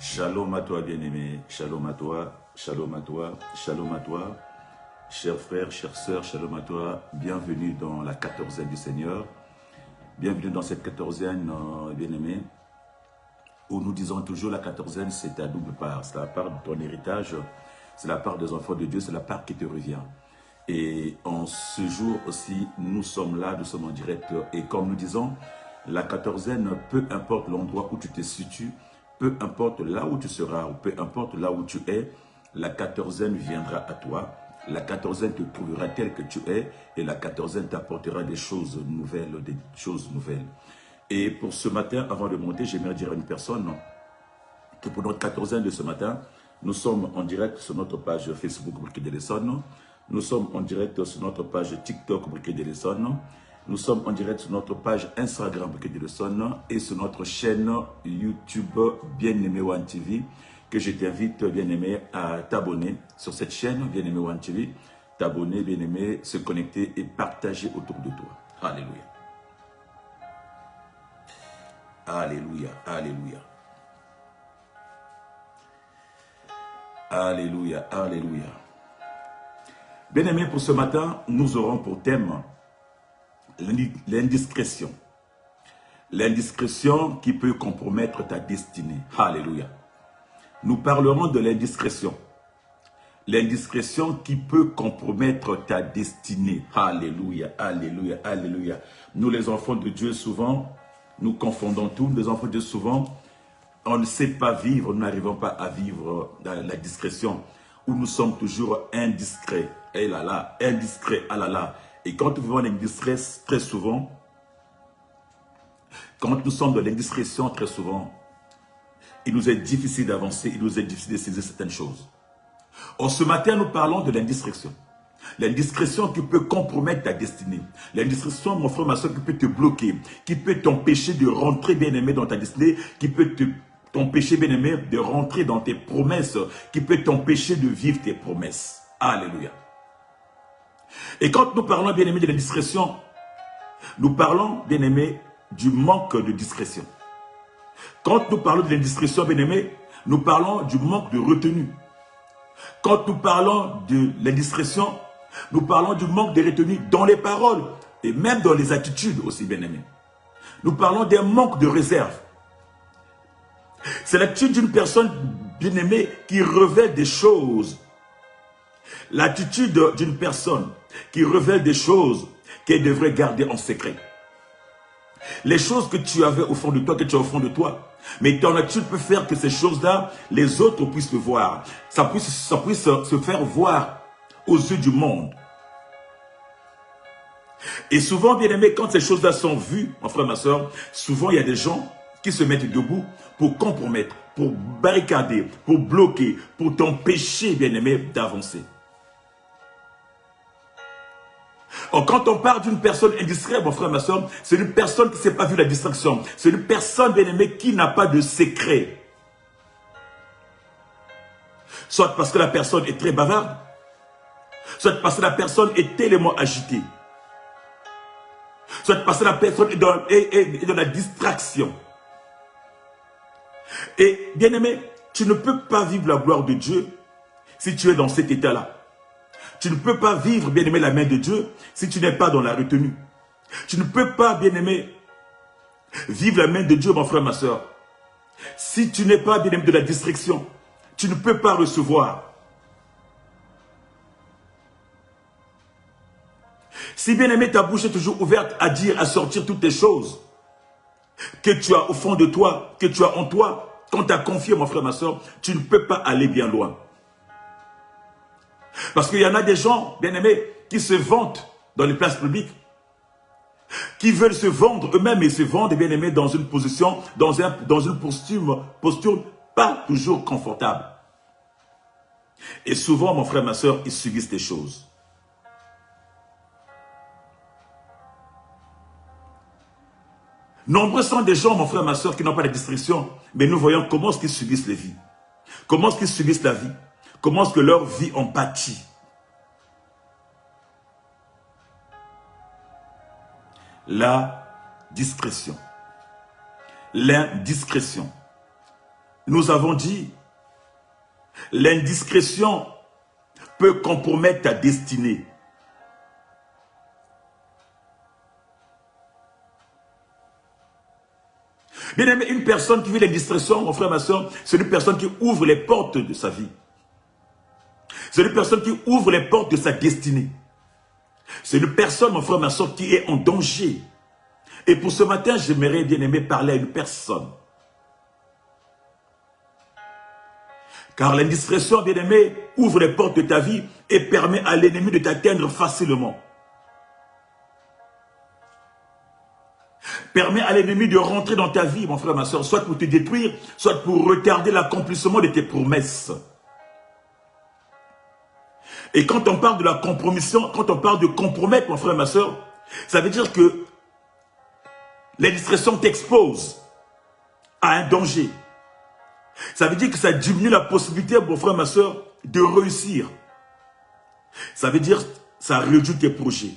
Shalom à toi, bien-aimé. Shalom à toi. Shalom à toi. Shalom à toi. Chers frères, chères sœurs, shalom à toi. Bienvenue dans la 14e du Seigneur. Bienvenue dans cette 14e, bien-aimé, où nous disons toujours la 14e, c'est ta double part. C'est la part de ton héritage, c'est la part des enfants de Dieu, c'est la part qui te revient. Et en ce jour aussi, nous sommes là, nous sommes en direct. Et comme nous disons, la 14e, peu importe l'endroit où tu te situes, peu importe là où tu seras, ou peu importe là où tu es, la 14e viendra à toi. La 14e te trouvera tel que tu es. Et la 14e t'apportera des choses nouvelles, des choses nouvelles. Et pour ce matin, avant de monter, j'aimerais dire à une personne que pour notre 14e de ce matin, nous sommes en direct sur notre page Facebook Briquet de l'Essonne. Nous sommes en direct sur notre page TikTok Briquet de l'Essonne. Nous sommes en direct sur notre page Instagram Briquet de l'Essonne et sur notre chaîne YouTube Bien-Aimé One TV, que je t'invite, bien-aimé, à t'abonner sur cette chaîne Bien-Aimé One TV. T'abonner, bien-aimé, se connecter et partager autour de toi. Alléluia. Alléluia. Alléluia. Alléluia, alléluia. Bien-aimés, pour ce matin, nous aurons pour thème l'indiscrétion. L'indiscrétion qui peut compromettre ta destinée. Alléluia. Nous parlerons de l'indiscrétion. L'indiscrétion qui peut compromettre ta destinée. Alléluia, alléluia, alléluia. Nous, les enfants de Dieu, souvent, nous confondons tout. Les enfants de Dieu, souvent, on ne sait pas vivre, nous n'arrivons pas à vivre dans la discrétion, où nous sommes toujours indiscrets. Et là là, indiscrets, ah là là. Et quand nous vivons l'indiscret, très souvent, quand nous sommes dans l'indiscrétion, très souvent, il nous est difficile d'avancer, il nous est difficile de saisir certaines choses. Or, ce matin, nous parlons de l'indiscrétion. L'indiscrétion qui peut compromettre ta destinée. L'indiscrétion, mon frère, ma soeur, qui peut te bloquer, qui peut t'empêcher de rentrer bien-aimé dans ta destinée, qui peut t'empêcher, bien-aimé, de rentrer dans tes promesses, qui peut t'empêcher de vivre tes promesses. Alléluia. Et quand nous parlons, bien-aimé, de l'indiscrétion, nous parlons, bien-aimé, du manque de discrétion. Quand nous parlons de l'indiscrétion, bien-aimé, nous parlons du manque de retenue. Quand nous parlons de l'indiscrétion, nous parlons du manque de retenue dans les paroles et même dans les attitudes aussi, bien-aimés. Nous parlons d'un manque de réserve. C'est l'attitude d'une personne bien-aimée qui révèle des choses. L'attitude d'une personne qui révèle des choses qu'elle devrait garder en secret. Les choses que tu avais au fond de toi, que tu as au fond de toi. Mais ton attitude peut faire que ces choses-là, les autres puissent le voir. Ça puisse se faire voir aux yeux du monde. Et souvent, bien aimé, quand ces choses-là sont vues, mon frère, ma soeur, souvent il y a des gens qui se mettent debout pour compromettre, pour barricader, pour bloquer, pour t'empêcher, bien aimé, d'avancer. Or, quand on parle d'une personne indiscrète, mon frère, ma soeur, c'est une personne qui ne s'est pas vue la distraction. C'est une personne, bien aimée, qui n'a pas de secret. Soit parce que la personne est très bavarde, soit parce que la personne est tellement agitée, soit parce que la personne est dans la distraction. Et bien aimé, tu ne peux pas vivre la gloire de Dieu si tu es dans cet état-là. Tu ne peux pas vivre, bien aimé, la main de Dieu si tu n'es pas dans la retenue. Tu ne peux pas, bien aimé, vivre la main de Dieu, mon frère, ma soeur, si tu n'es pas, bien aimé, de la distraction. Tu ne peux pas recevoir. Si, bien aimé, ta bouche est toujours ouverte à dire, à sortir toutes les choses que tu as au fond de toi, que tu as en toi, quand tu as confié, mon frère, ma soeur, tu ne peux pas aller bien loin. Parce qu'il y en a des gens, bien aimés, qui se vantent dans les places publiques, qui veulent se vendre eux-mêmes et se vendent, bien aimés, dans une position, dans une posture pas toujours confortable. Et souvent, mon frère, ma soeur, ils subissent des choses. Nombreux sont des gens, mon frère, ma soeur, qui n'ont pas de distraction, mais nous voyons comment est-ce qu'ils subissent les vies. Comment est-ce qu'ils subissent la vie. Comment est-ce que leur vie en pâtit. La discrétion. L'indiscrétion. nous avons dit, l'indiscrétion peut compromettre ta destinée. Bien aimé, une personne qui vit l'indiscrétion, mon frère, ma soeur, c'est une personne qui ouvre les portes de sa vie. C'est une personne qui ouvre les portes de sa destinée. C'est une personne, mon frère, ma soeur, qui est en danger. Et pour ce matin, j'aimerais bien aimé parler à une personne. Car l'indiscrétion, bien aimé, ouvre les portes de ta vie et permet à l'ennemi de t'atteindre facilement. Permet à l'ennemi de rentrer dans ta vie, mon frère, ma soeur, soit pour te détruire, soit pour retarder l'accomplissement de tes promesses. Et quand on parle de la compromission, quand on parle de compromettre, mon frère, ma soeur, ça veut dire que l'indiscrétion t'expose à un danger. Ça veut dire que ça diminue la possibilité, mon frère, ma soeur, de réussir. Ça veut dire que ça réduit tes projets.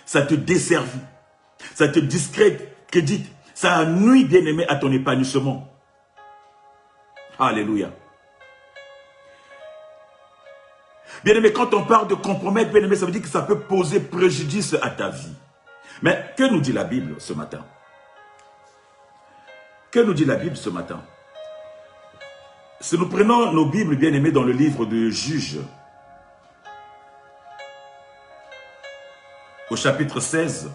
Ça te desservit. Ça te discrédite. Ça nuit, bien aimé, à ton épanouissement. Alléluia. Bien aimé, quand on parle de compromettre, bien aimé, ça veut dire que ça peut poser préjudice à ta vie. Mais que nous dit la Bible ce matin? Que nous dit la Bible ce matin? Si nous prenons nos Bibles, bien aimés, dans le livre de Juges, au chapitre 16,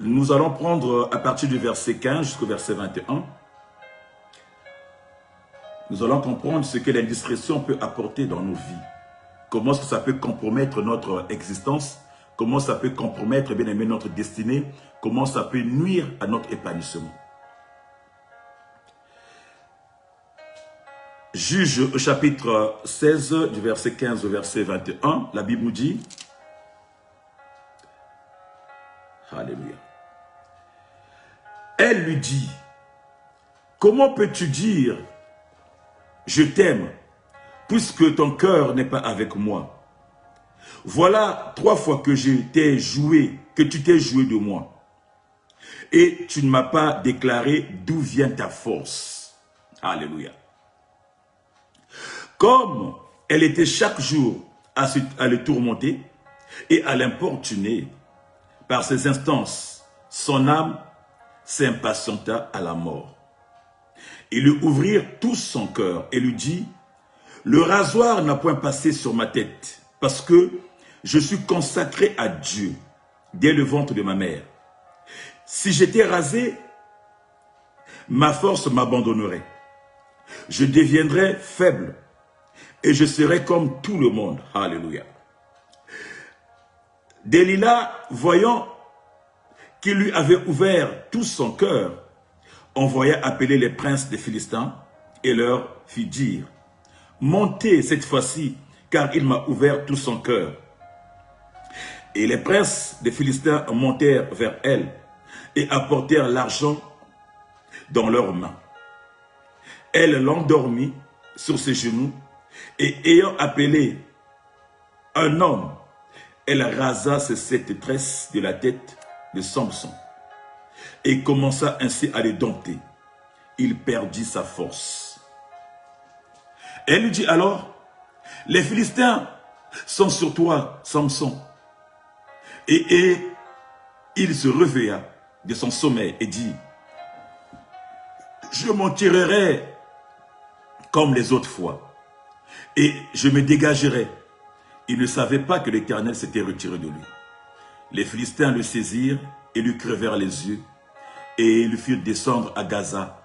nous allons prendre à partir du verset 15 jusqu'au verset 21. Nous allons comprendre ce que l'indiscrétion peut apporter dans nos vies. Comment est-ce que ça peut compromettre notre existence, comment ça peut compromettre, bien aimé, notre destinée, comment ça peut nuire à notre épanouissement. Juge au chapitre 16, du verset 15 au verset 21, la Bible nous dit, alléluia. Elle lui dit, comment peux-tu dire, je t'aime, puisque ton cœur n'est pas avec moi? Voilà 3 fois que tu t'es joué de moi. Et tu ne m'as pas déclaré d'où vient ta force. Alléluia. Comme elle était chaque jour à le tourmenter et à l'importuner par ses instances, son âme s'impatienta à la mort. Ils lui ouvrirent tout son cœur et lui dit, le rasoir n'a point passé sur ma tête, parce que je suis consacré à Dieu dès le ventre de ma mère. Si j'étais rasé, ma force m'abandonnerait. Je deviendrais faible et je serais comme tout le monde. Alléluia. Delilah, voyant qu'il lui avait ouvert tout son cœur, envoya appeler les princes des Philistins et leur fit dire, montez cette fois-ci, car il m'a ouvert tout son cœur. Et les princes des Philistins montèrent vers elle et apportèrent l'argent dans leurs mains. Elle l'endormit sur ses genoux et ayant appelé un homme, elle rasa ses 7 tresses de la tête de Samson et commença ainsi à le dompter. Il perdit sa force. Elle lui dit alors, les Philistins sont sur toi, Samson. Et il se réveilla de son sommeil et dit, je m'en tirerai comme les autres fois et je me dégagerai. Il ne savait pas que l'Éternel s'était retiré de lui. Les Philistins le saisirent et lui crevèrent les yeux et le firent descendre à Gaza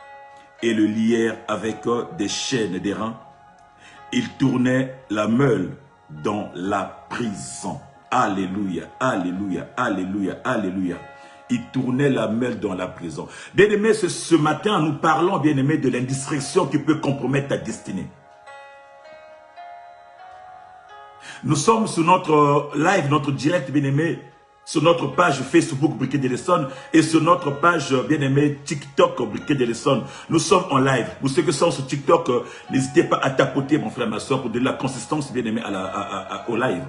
et le lièrent avec des chaînes d'airain. Il tournait la meule dans la prison. Alléluia, alléluia, alléluia, alléluia. Il tournait la meule dans la prison. Bien-aimés, ce matin, nous parlons, bien-aimés, de l'indiscrétion qui peut compromettre ta destinée. Nous sommes sur notre live, notre direct, bien-aimés, sur notre page Facebook Briquet de l'Essonne et sur notre page, bien-aimé, TikTok Briquet de l'Essonne. Nous sommes en live. Pour ceux qui sont sur TikTok, n'hésitez pas à tapoter, mon frère, ma soeur, pour donner la consistance, bien-aimé, au live.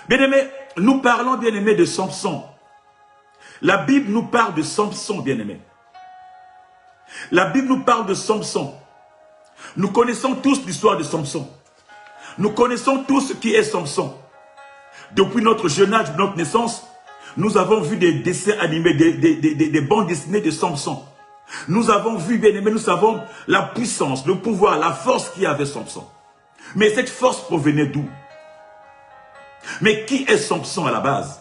Bien-aimé, nous parlons, bien-aimé, de Samson. La Bible nous parle de Samson, bien-aimé. La Bible nous parle de Samson. Nous connaissons tous l'histoire de Samson. Nous connaissons tous ce qui est Samson. Depuis notre jeune âge, notre naissance, nous avons vu des dessins animés, des bandes dessinées de Samson. Nous avons vu, bien aimé, nous savons la puissance, le pouvoir, la force qu'il y avait Samson. Mais cette force provenait d'où? Mais qui est Samson à la base?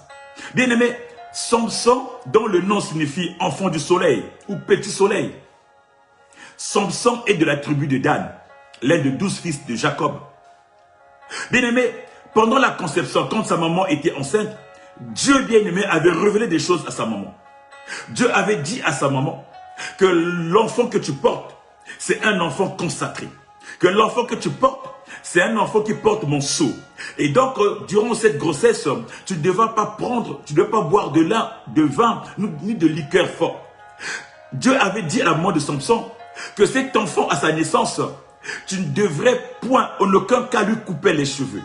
Bien aimé, Samson, dont le nom signifie enfant du soleil ou petit soleil. Samson est de la tribu de Dan, l'un des 12 fils de Jacob. Bien aimé, pendant la conception, quand sa maman était enceinte, Dieu bien-aimé avait révélé des choses à sa maman. Dieu avait dit à sa maman que l'enfant que tu portes, c'est un enfant consacré. Que l'enfant que tu portes, c'est un enfant qui porte mon sceau. Et donc, durant cette grossesse, tu ne devras pas boire de vin, ni de liqueur fort. Dieu avait dit à la maman de Samson que cet enfant, à sa naissance, tu ne devrais point, en aucun cas, lui couper les cheveux.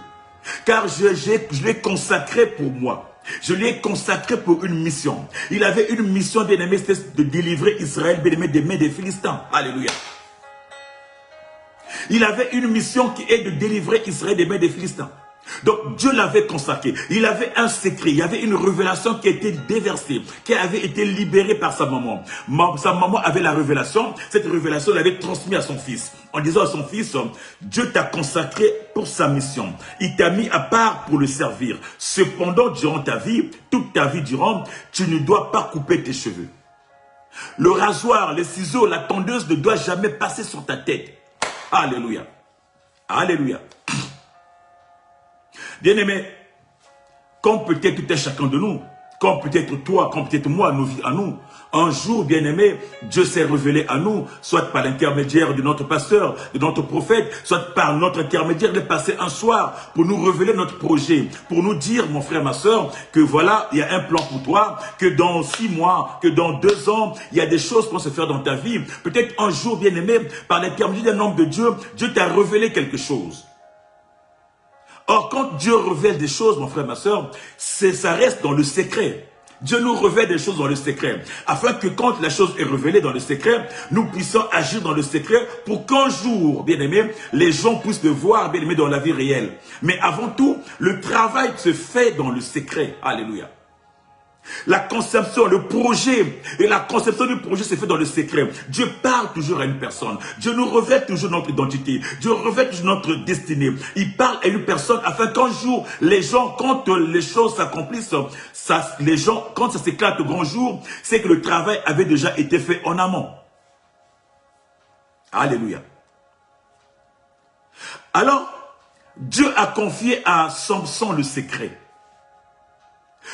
Car je l'ai consacré pour moi. Je l'ai consacré pour une mission. Il avait une mission, bien-aimé, c'était de délivrer Israël, bien-aimé, des mains des Philistins. Alléluia. Il avait une mission qui est de délivrer Israël des mains des Philistins. Donc Dieu l'avait consacré. Il avait un secret. Il y avait une révélation qui a été déversée, qui avait été libérée par sa maman. Sa maman avait la révélation. Cette révélation l'avait transmise à son fils. En disant à son fils, Dieu t'a consacré pour sa mission. Il t'a mis à part pour le servir. Cependant, durant ta vie, toute ta vie durant, tu ne dois pas couper tes cheveux. Le rasoir, les ciseaux, la tondeuse ne doit jamais passer sur ta tête. Alléluia. Alléluia. Bien-aimé, comme peut-être tout un chacun de nous, comme peut-être toi, comme peut-être moi, nos vies à nous, un jour, bien-aimé, Dieu s'est révélé à nous, soit par l'intermédiaire de notre pasteur, de notre prophète, soit par notre intermédiaire, de passer un soir pour nous révéler notre projet, pour nous dire, mon frère, ma soeur, que voilà, il y a un plan pour toi, que dans 6 mois, que dans 2 ans, il y a des choses qui vont se faire dans ta vie. Peut-être un jour, bien-aimé, par l'intermédiaire d'un homme de Dieu, Dieu t'a révélé quelque chose. Or, quand Dieu révèle des choses, mon frère, ma soeur, ça reste dans le secret. Dieu nous révèle des choses dans le secret. Afin que quand la chose est révélée dans le secret, nous puissions agir dans le secret pour qu'un jour, bien aimé, les gens puissent le voir, bien aimé, dans la vie réelle. Mais avant tout, le travail se fait dans le secret. Alléluia. La conception, le projet, et la conception du projet se fait dans le secret. Dieu parle toujours à une personne. Dieu nous révèle toujours notre identité. Dieu révèle toujours notre destinée. Il parle à une personne afin qu'un jour, les gens, quand les choses s'accomplissent, les gens, quand ça s'éclate au grand jour, c'est que le travail avait déjà été fait en amont. Alléluia. Alors, Dieu a confié à Samson le secret.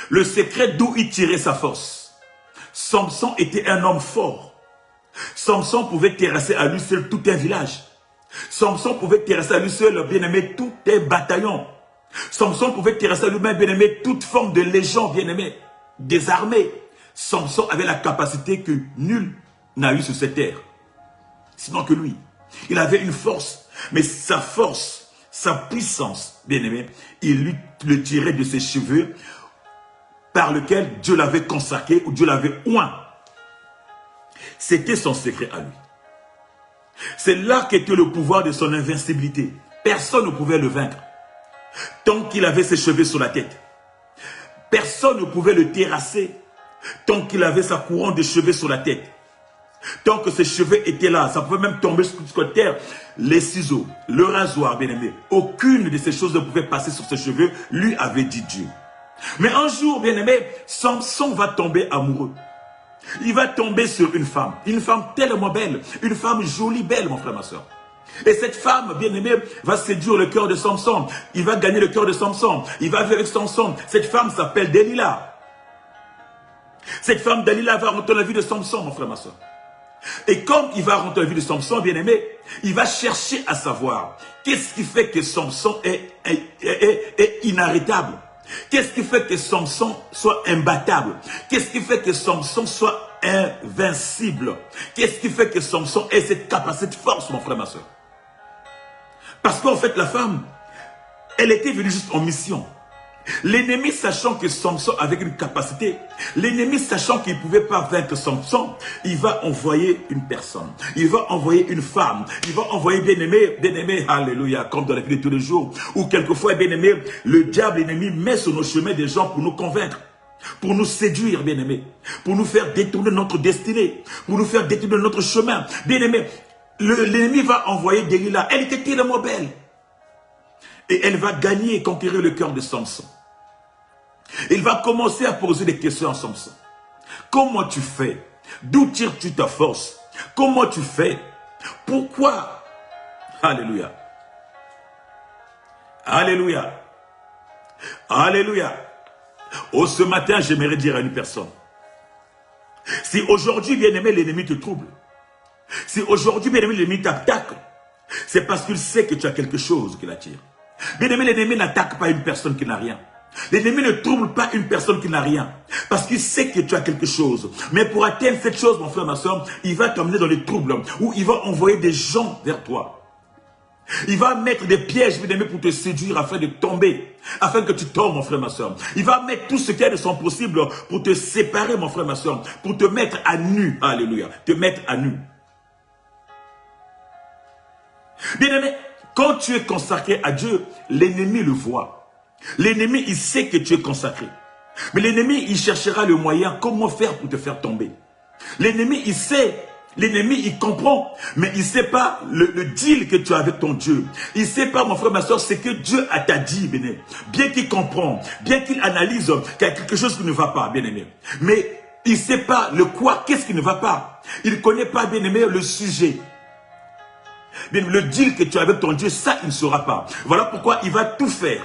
Le secret d'où il tirait sa force. Samson était un homme fort. Samson pouvait terrasser à lui seul tout un village. Samson pouvait terrasser à lui seul, bien-aimé, tout un bataillon. Samson pouvait terrasser à lui-même, bien-aimé, toute forme de légion, bien-aimé, des armées. Samson avait la capacité que nul n'a eu sur cette terre. Sinon que lui. Il avait une force. Mais sa force, sa puissance, bien-aimé, il lui le tirait de ses cheveux, par lequel Dieu l'avait consacré ou Dieu l'avait oint. C'était son secret à lui. C'est là qu'était le pouvoir de son invincibilité. Personne ne pouvait le vaincre. Tant qu'il avait ses cheveux sur la tête. Personne ne pouvait le terrasser. Tant qu'il avait sa couronne de cheveux sur la tête. Tant que ses cheveux étaient là, ça pouvait même tomber sur terre. Les ciseaux, le rasoir, bien aimé. Aucune de ces choses ne pouvait passer sur ses cheveux. Lui avait dit Dieu. Mais un jour, bien aimé, Samson va tomber amoureux. Il va tomber sur une femme tellement belle, une femme jolie, belle, mon frère, ma soeur. Et cette femme, bien aimée, va séduire le cœur de Samson. Il va gagner le cœur de Samson. Il va vivre avec Samson. Cette femme s'appelle Delilah. Cette femme Delilah va rentrer dans la vie de Samson, mon frère, ma soeur. Et comme il va rentrer dans la vie de Samson, bien aimé, il va chercher à savoir qu'est-ce qui fait que Samson est inarrêtable. Qu'est-ce qui fait que Samson soit imbattable? Qu'est-ce qui fait que Samson soit invincible? Qu'est-ce qui fait que Samson ait cette capacité de force, mon frère, ma soeur? Parce qu'en fait, la femme, elle était venue juste en mission. L'ennemi sachant que Samson avait une capacité, l'ennemi sachant qu'il ne pouvait pas vaincre Samson, il va envoyer une personne, il va envoyer une femme, il va envoyer bien-aimé, alléluia, comme dans la vie de tous les jours, ou quelquefois, bien-aimé, le diable ennemi met sur nos chemins des gens pour nous convaincre, pour nous séduire, bien-aimé, pour nous faire détourner notre destinée, pour nous faire détourner notre chemin. Bien-aimé, l'ennemi va envoyer Delilah, elle était tellement belle. Et elle va gagner et conquérir le cœur de Samson. Il va commencer à poser des questions à Samson. Comment tu fais? D'où tires-tu ta force? Comment tu fais? Pourquoi? Alléluia. Alléluia. Alléluia. Oh, ce matin, j'aimerais dire à une personne. Si aujourd'hui, bien-aimé, l'ennemi te trouble. Si aujourd'hui, bien-aimé, l'ennemi t'attaque. C'est parce qu'il sait que tu as quelque chose qui l'attire. Bien-aimé, l'ennemi n'attaque pas une personne qui n'a rien. L'ennemi ne trouble pas une personne qui n'a rien. Parce qu'il sait que tu as quelque chose. Mais pour atteindre cette chose, mon frère, ma soeur, il va t'emmener dans les troubles. Ou il va envoyer des gens vers toi. Il va mettre des pièges, bien-aimé, pour te séduire afin de tomber. Afin que tu tombes, mon frère, ma soeur. Il va mettre tout ce qu'il y a de son possible pour te séparer, mon frère, ma soeur. Pour te mettre à nu. Alléluia. Te mettre à nu. Bien-aimé, quand tu es consacré à Dieu, l'ennemi le voit. L'ennemi, il sait que tu es consacré. Mais l'ennemi, il cherchera le moyen, comment faire pour te faire tomber. L'ennemi, il sait. L'ennemi, il comprend. Mais il ne sait pas le deal que tu as avec ton Dieu. Il ne sait pas, mon frère, ma soeur, ce que Dieu t'a dit, bien-aimé. Bien qu'il comprend, bien qu'il analyse qu'il y a quelque chose qui ne va pas, bien-aimé. Mais il ne sait pas le quoi, qu'est-ce qui ne va pas. Il ne connaît pas, bien-aimé, le sujet. Bien, le deal que tu as avec ton Dieu, ça, il ne saura pas. Voilà pourquoi il va tout faire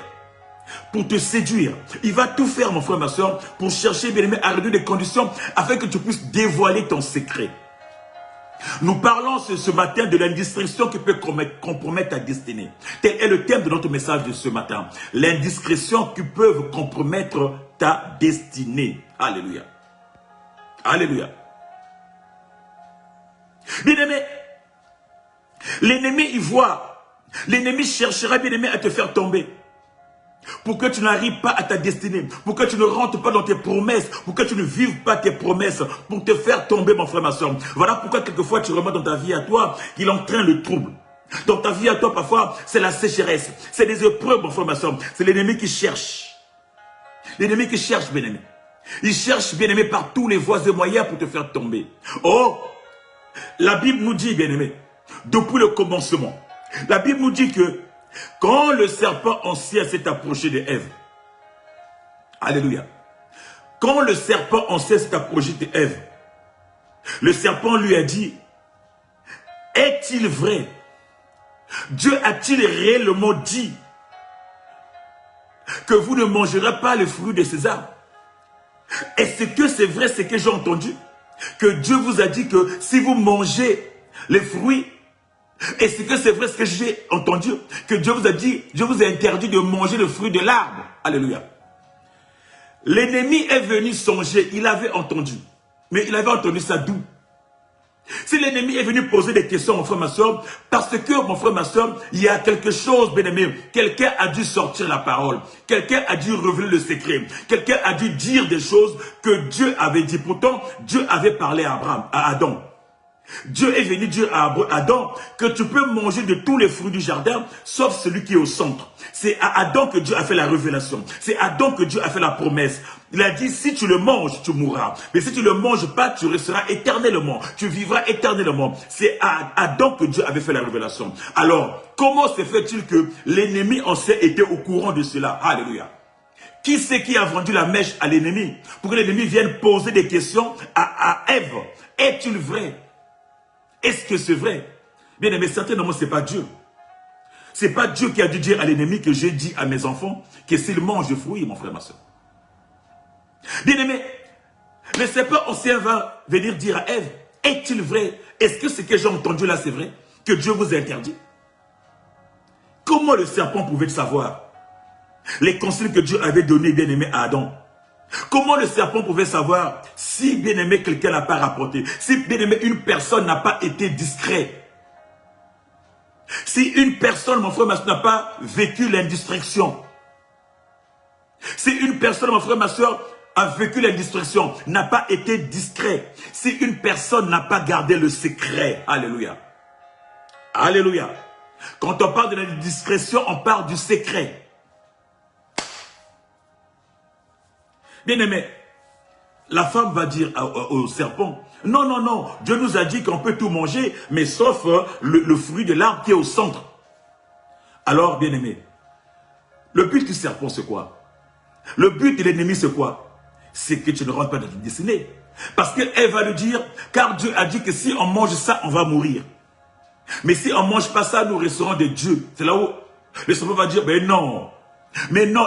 pour te séduire. Il va tout faire, mon frère, ma soeur, pour chercher, bien aimé, à réduire des conditions afin que tu puisses dévoiler ton secret. Nous parlons ce matin de l'indiscrétion qui peut compromettre ta destinée. Tel est le thème de notre message de ce matin. L'indiscrétion qui peut compromettre ta destinée. Alléluia. Alléluia. Bien aimé, l'ennemi, il voit. L'ennemi cherchera, bien aimé, à te faire tomber. Pour que tu n'arrives pas à ta destinée. Pour que tu ne rentres pas dans tes promesses. Pour que tu ne vives pas tes promesses. Pour te faire tomber, mon frère, ma soeur. Voilà pourquoi quelquefois tu remontes dans ta vie à toi qu'il entraîne le trouble. Dans ta vie à toi, parfois, c'est la sécheresse. C'est des épreuves, mon frère, ma soeur. C'est l'ennemi qui cherche. L'ennemi qui cherche, bien aimé. Il cherche, bien aimé, par tous les voies et moyens pour te faire tomber. Oh, la Bible nous dit, bien aimé, depuis le commencement, la Bible nous dit que quand le serpent ancien s'est approché de Ève, alléluia, quand le serpent ancien s'est approché de Ève, le serpent lui a dit, est-il vrai? Dieu a-t-il réellement dit que vous ne mangerez pas le fruit de ces arbres? Est-ce que c'est vrai ce que j'ai entendu? Que Dieu vous a dit que si vous mangez les fruits, est-ce que c'est vrai ce que j'ai entendu? Que Dieu vous a dit, Dieu vous a interdit de manger le fruit de l'arbre. Alléluia. L'ennemi est venu songer, il avait entendu. Mais il avait entendu ça d'où? Si l'ennemi est venu poser des questions, mon frère, ma soeur, parce que, mon frère, ma soeur, il y a quelque chose, bien aimé. Quelqu'un a dû sortir la parole. Quelqu'un a dû révéler le secret. Quelqu'un a dû dire des choses que Dieu avait dit. Pourtant, Dieu avait parlé à Adam. Dieu est venu dire à Adam que tu peux manger de tous les fruits du jardin, sauf celui qui est au centre. C'est à Adam que Dieu a fait la révélation. C'est à Adam que Dieu a fait la promesse. Il a dit, si tu le manges, tu mourras. Mais si tu ne le manges pas, tu resteras éternellement. Tu vivras éternellement. C'est à Adam que Dieu avait fait la révélation. Alors, comment se fait-il que l'ennemi ancien était au courant de cela? Alléluia. Qui c'est qui a vendu la mèche à l'ennemi? Pour que l'ennemi vienne poser des questions à Ève. Est-il vrai? Est-ce que c'est vrai? Bien aimé, certainement, ce n'est pas Dieu. Ce n'est pas Dieu qui a dû dire à l'ennemi que j'ai dit à mes enfants que s'ils mangent de fruits, mon frère, ma soeur. Bien aimé, le serpent ancien va venir dire à Ève, est-il vrai? Est-ce que ce que j'ai entendu là, c'est vrai? Que Dieu vous a interdit? Comment le serpent pouvait le savoir? Les conseils que Dieu avait donnés, bien aimé, à Adam. Comment le serpent pouvait savoir si, bien aimé, quelqu'un n'a pas rapporté? Si, bien aimé, une personne n'a pas été discret? Si une personne, mon frère, n'a pas vécu l'indistraction? Si une personne, mon frère, ma soeur, a vécu l'indistraction, n'a pas été discret, si une personne n'a pas gardé le secret, alléluia, alléluia. Quand on parle de l'indiscrétion, on parle du secret. Bien aimé, la femme va dire au serpent, non, non, non, Dieu nous a dit qu'on peut tout manger, mais sauf le fruit de l'arbre qui est au centre. Alors, bien aimé, le but du serpent, c'est quoi? Le but de l'ennemi, c'est quoi? C'est que tu ne rentres pas dans ta destinée. Parce qu'elle va lui dire, car Dieu a dit que si on mange ça, on va mourir. Mais si on ne mange pas ça, nous resterons des dieux. C'est là où le serpent va dire, mais non,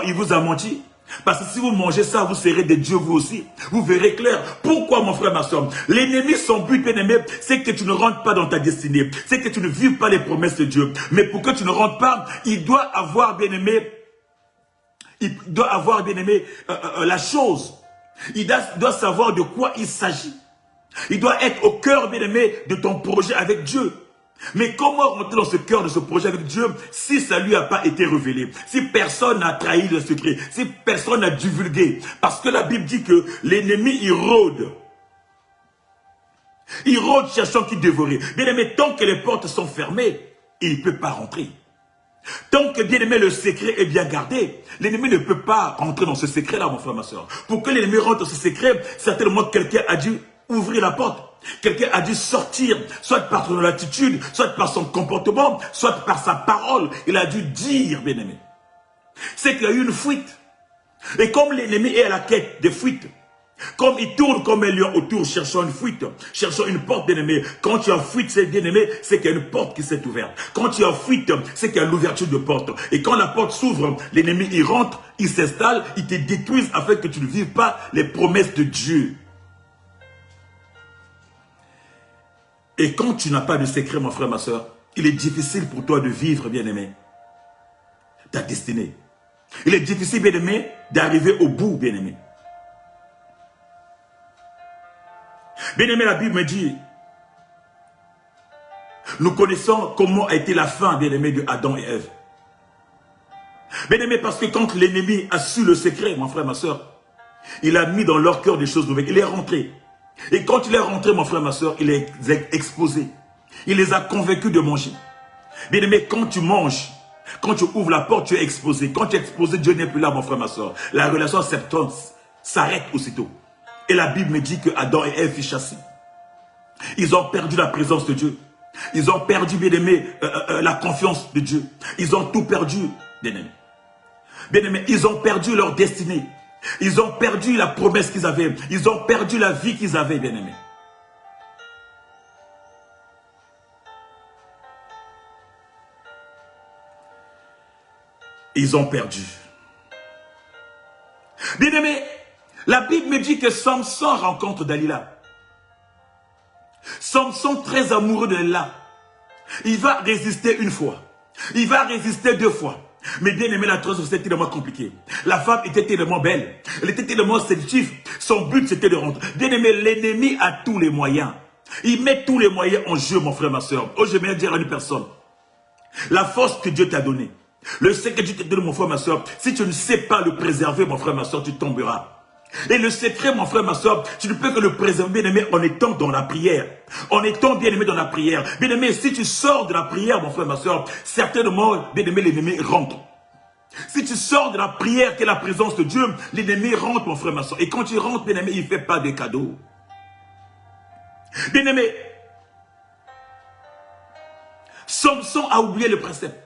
il vous a menti. Parce que si vous mangez ça, vous serez des dieux vous aussi. Vous verrez clair. Pourquoi, mon frère, ma soeur? L'ennemi, son but, bien aimé, c'est que tu ne rentres pas dans ta destinée. C'est que tu ne vives pas les promesses de Dieu. Mais pour que tu ne rentres pas, il doit avoir, bien aimé, la chose. Il doit savoir de quoi il s'agit. Il doit être au cœur, bien aimé, de ton projet avec Dieu. Mais comment rentrer dans ce cœur de ce projet avec Dieu si ça ne lui a pas été révélé? Si personne n'a trahi le secret, si personne n'a divulgué? Parce que la Bible dit que l'ennemi, il rôde. Il rôde cherchant qui dévorer. Bien aimé, tant que les portes sont fermées, il ne peut pas rentrer. Tant que, bien aimé, le secret est bien gardé, l'ennemi ne peut pas rentrer dans ce secret-là, mon frère, ma soeur. Pour que l'ennemi rentre dans ce secret, certainement quelqu'un a dû ouvrir la porte. Quelqu'un a dû sortir, soit par son attitude, soit par son comportement, soit par sa parole. Il a dû dire, bien aimé. C'est qu'il y a eu une fuite. Et comme l'ennemi est à la quête des fuites, comme il tourne comme un lion autour, cherchant une fuite, cherchant une porte, bien aimé. Quand tu as fuite, c'est bien aimé, c'est qu'il y a une porte qui s'est ouverte. Quand tu as fuite, c'est qu'il y a l'ouverture de porte. Et quand la porte s'ouvre, l'ennemi il rentre, il s'installe, il te détruise afin que tu ne vives pas les promesses de Dieu. Et quand tu n'as pas de secret, mon frère, ma soeur, il est difficile pour toi de vivre, bien aimé, ta destinée. Il est difficile, bien aimé, d'arriver au bout, bien aimé. Bien aimé, la Bible me dit, nous connaissons comment a été la fin, bien aimé, de Adam et Ève. Bien aimé, parce que quand l'ennemi a su le secret, mon frère, ma soeur, il a mis dans leur cœur des choses nouvelles. Il est rentré. Et quand il est rentré, mon frère, ma soeur, il est exposé. Il les a convaincus de manger. Bien aimé, quand tu manges, quand tu ouvres la porte, tu es exposé. Quand tu es exposé, Dieu n'est plus là, mon frère, ma soeur. La relation acceptance s'arrête aussitôt. Et la Bible me dit que Adam et Ève furent chassés. Ils ont perdu la présence de Dieu. Ils ont perdu, bien aimé, la confiance de Dieu. Ils ont tout perdu, bien aimé. Bien aimé, ils ont perdu leur destinée. Ils ont perdu la promesse qu'ils avaient. Ils ont perdu la vie qu'ils avaient, bien aimé. Ils ont perdu. Bien aimé, la Bible me dit que Samson rencontre Dalila. Samson, très amoureux de Dalila. Il va résister une fois. Il va résister deux fois. Mais bien aimé, la troisième, c'était tellement compliqué. La femme était tellement belle. Elle était tellement séductive. Son but, c'était de rentrer. Bien aimé, l'ennemi a tous les moyens. Il met tous les moyens en jeu, mon frère, ma soeur. Oh, je vais dire à une personne. La force que Dieu t'a donnée. Le secret que Dieu t'a donné, mon frère, ma soeur. Si tu ne sais pas le préserver, mon frère, ma soeur, tu tomberas. Et le secret, mon frère, ma soeur, tu ne peux que le préserver, bien aimé, en étant dans la prière. En étant bien aimé dans la prière. Bien aimé, si tu sors de la prière, mon frère, ma soeur, certainement, bien aimé, l'ennemi rentre. Si tu sors de la prière, qui est la présence de Dieu, l'ennemi rentre, mon frère, ma soeur. Et quand il rentre, bien aimé, il ne fait pas des cadeaux. Bien aimé, Samson a oublié le précepte.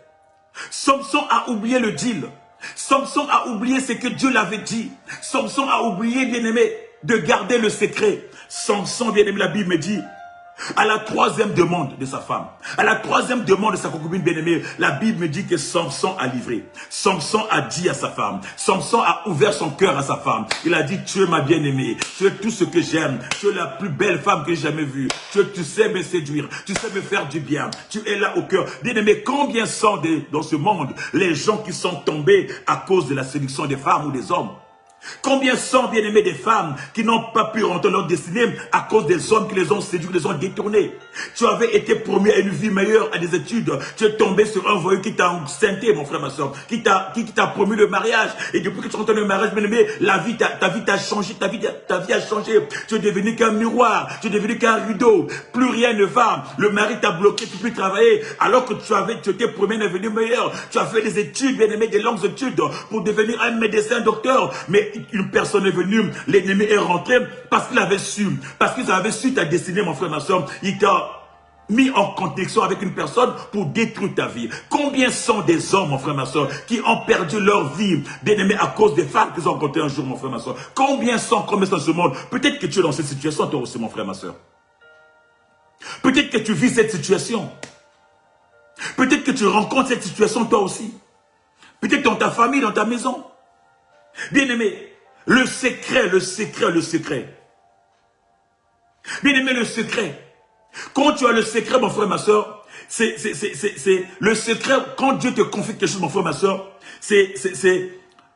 Samson a oublié le deal. Samson a oublié ce que Dieu l'avait dit. Samson a oublié, bien-aimé, de garder le secret. Samson, bien-aimé, la Bible me dit, à la troisième demande de sa femme, à la troisième demande de sa concubine bien-aimée, la Bible me dit que Samson a livré. Samson a dit à sa femme, Samson a ouvert son cœur à sa femme. Il a dit, tu es ma bien-aimée, tu es tout ce que j'aime, tu es la plus belle femme que j'ai jamais vue, tu sais me séduire, tu sais me faire du bien, tu es là au cœur. Bien-aimé, combien sont dans ce monde les gens qui sont tombés à cause de la séduction des femmes ou des hommes? Combien sont, bien-aimés, des femmes qui n'ont pas pu rentrer leur destinée à cause des hommes qui les ont séduits, qui les ont détournés. Tu avais été promis à une vie meilleure, à des études. Tu es tombé sur un voyou qui t'a enceinté, mon frère, ma soeur, qui t'a promis le mariage. Et depuis que tu rentres dans le mariage, bien-aimé, ta vie t'a changé, ta vie a changé. Tu es devenu qu'un miroir, tu es devenu qu'un rideau. Plus rien ne va. Le mari t'a bloqué, tu peux plus travailler. Alors que tu étais promis un avenir meilleur. Tu as fait des études, bien-aimé, des longues études pour devenir un médecin, docteur. Mais une personne est venue, l'ennemi est rentré parce qu'il avait su, parce qu'ils avaient su ta destinée, mon frère, ma soeur. Il t'a mis en connexion avec une personne pour détruire ta vie. Combien sont des hommes, mon frère, ma soeur, qui ont perdu leur vie, bien aimé, à cause des femmes qu'ils ont rencontrées un jour, mon frère, ma soeur. Combien sont dans ce monde? Peut-être que tu es dans cette situation, toi aussi, mon frère, ma soeur. Peut-être que tu vis cette situation. Peut-être que tu rencontres cette situation, toi aussi. Peut-être dans ta famille, dans ta maison. Bien-aimé, le secret. Bien-aimé, le secret. Quand tu as le secret, mon frère, ma soeur, c'est le secret, quand Dieu te confie quelque chose, mon frère, ma soeur,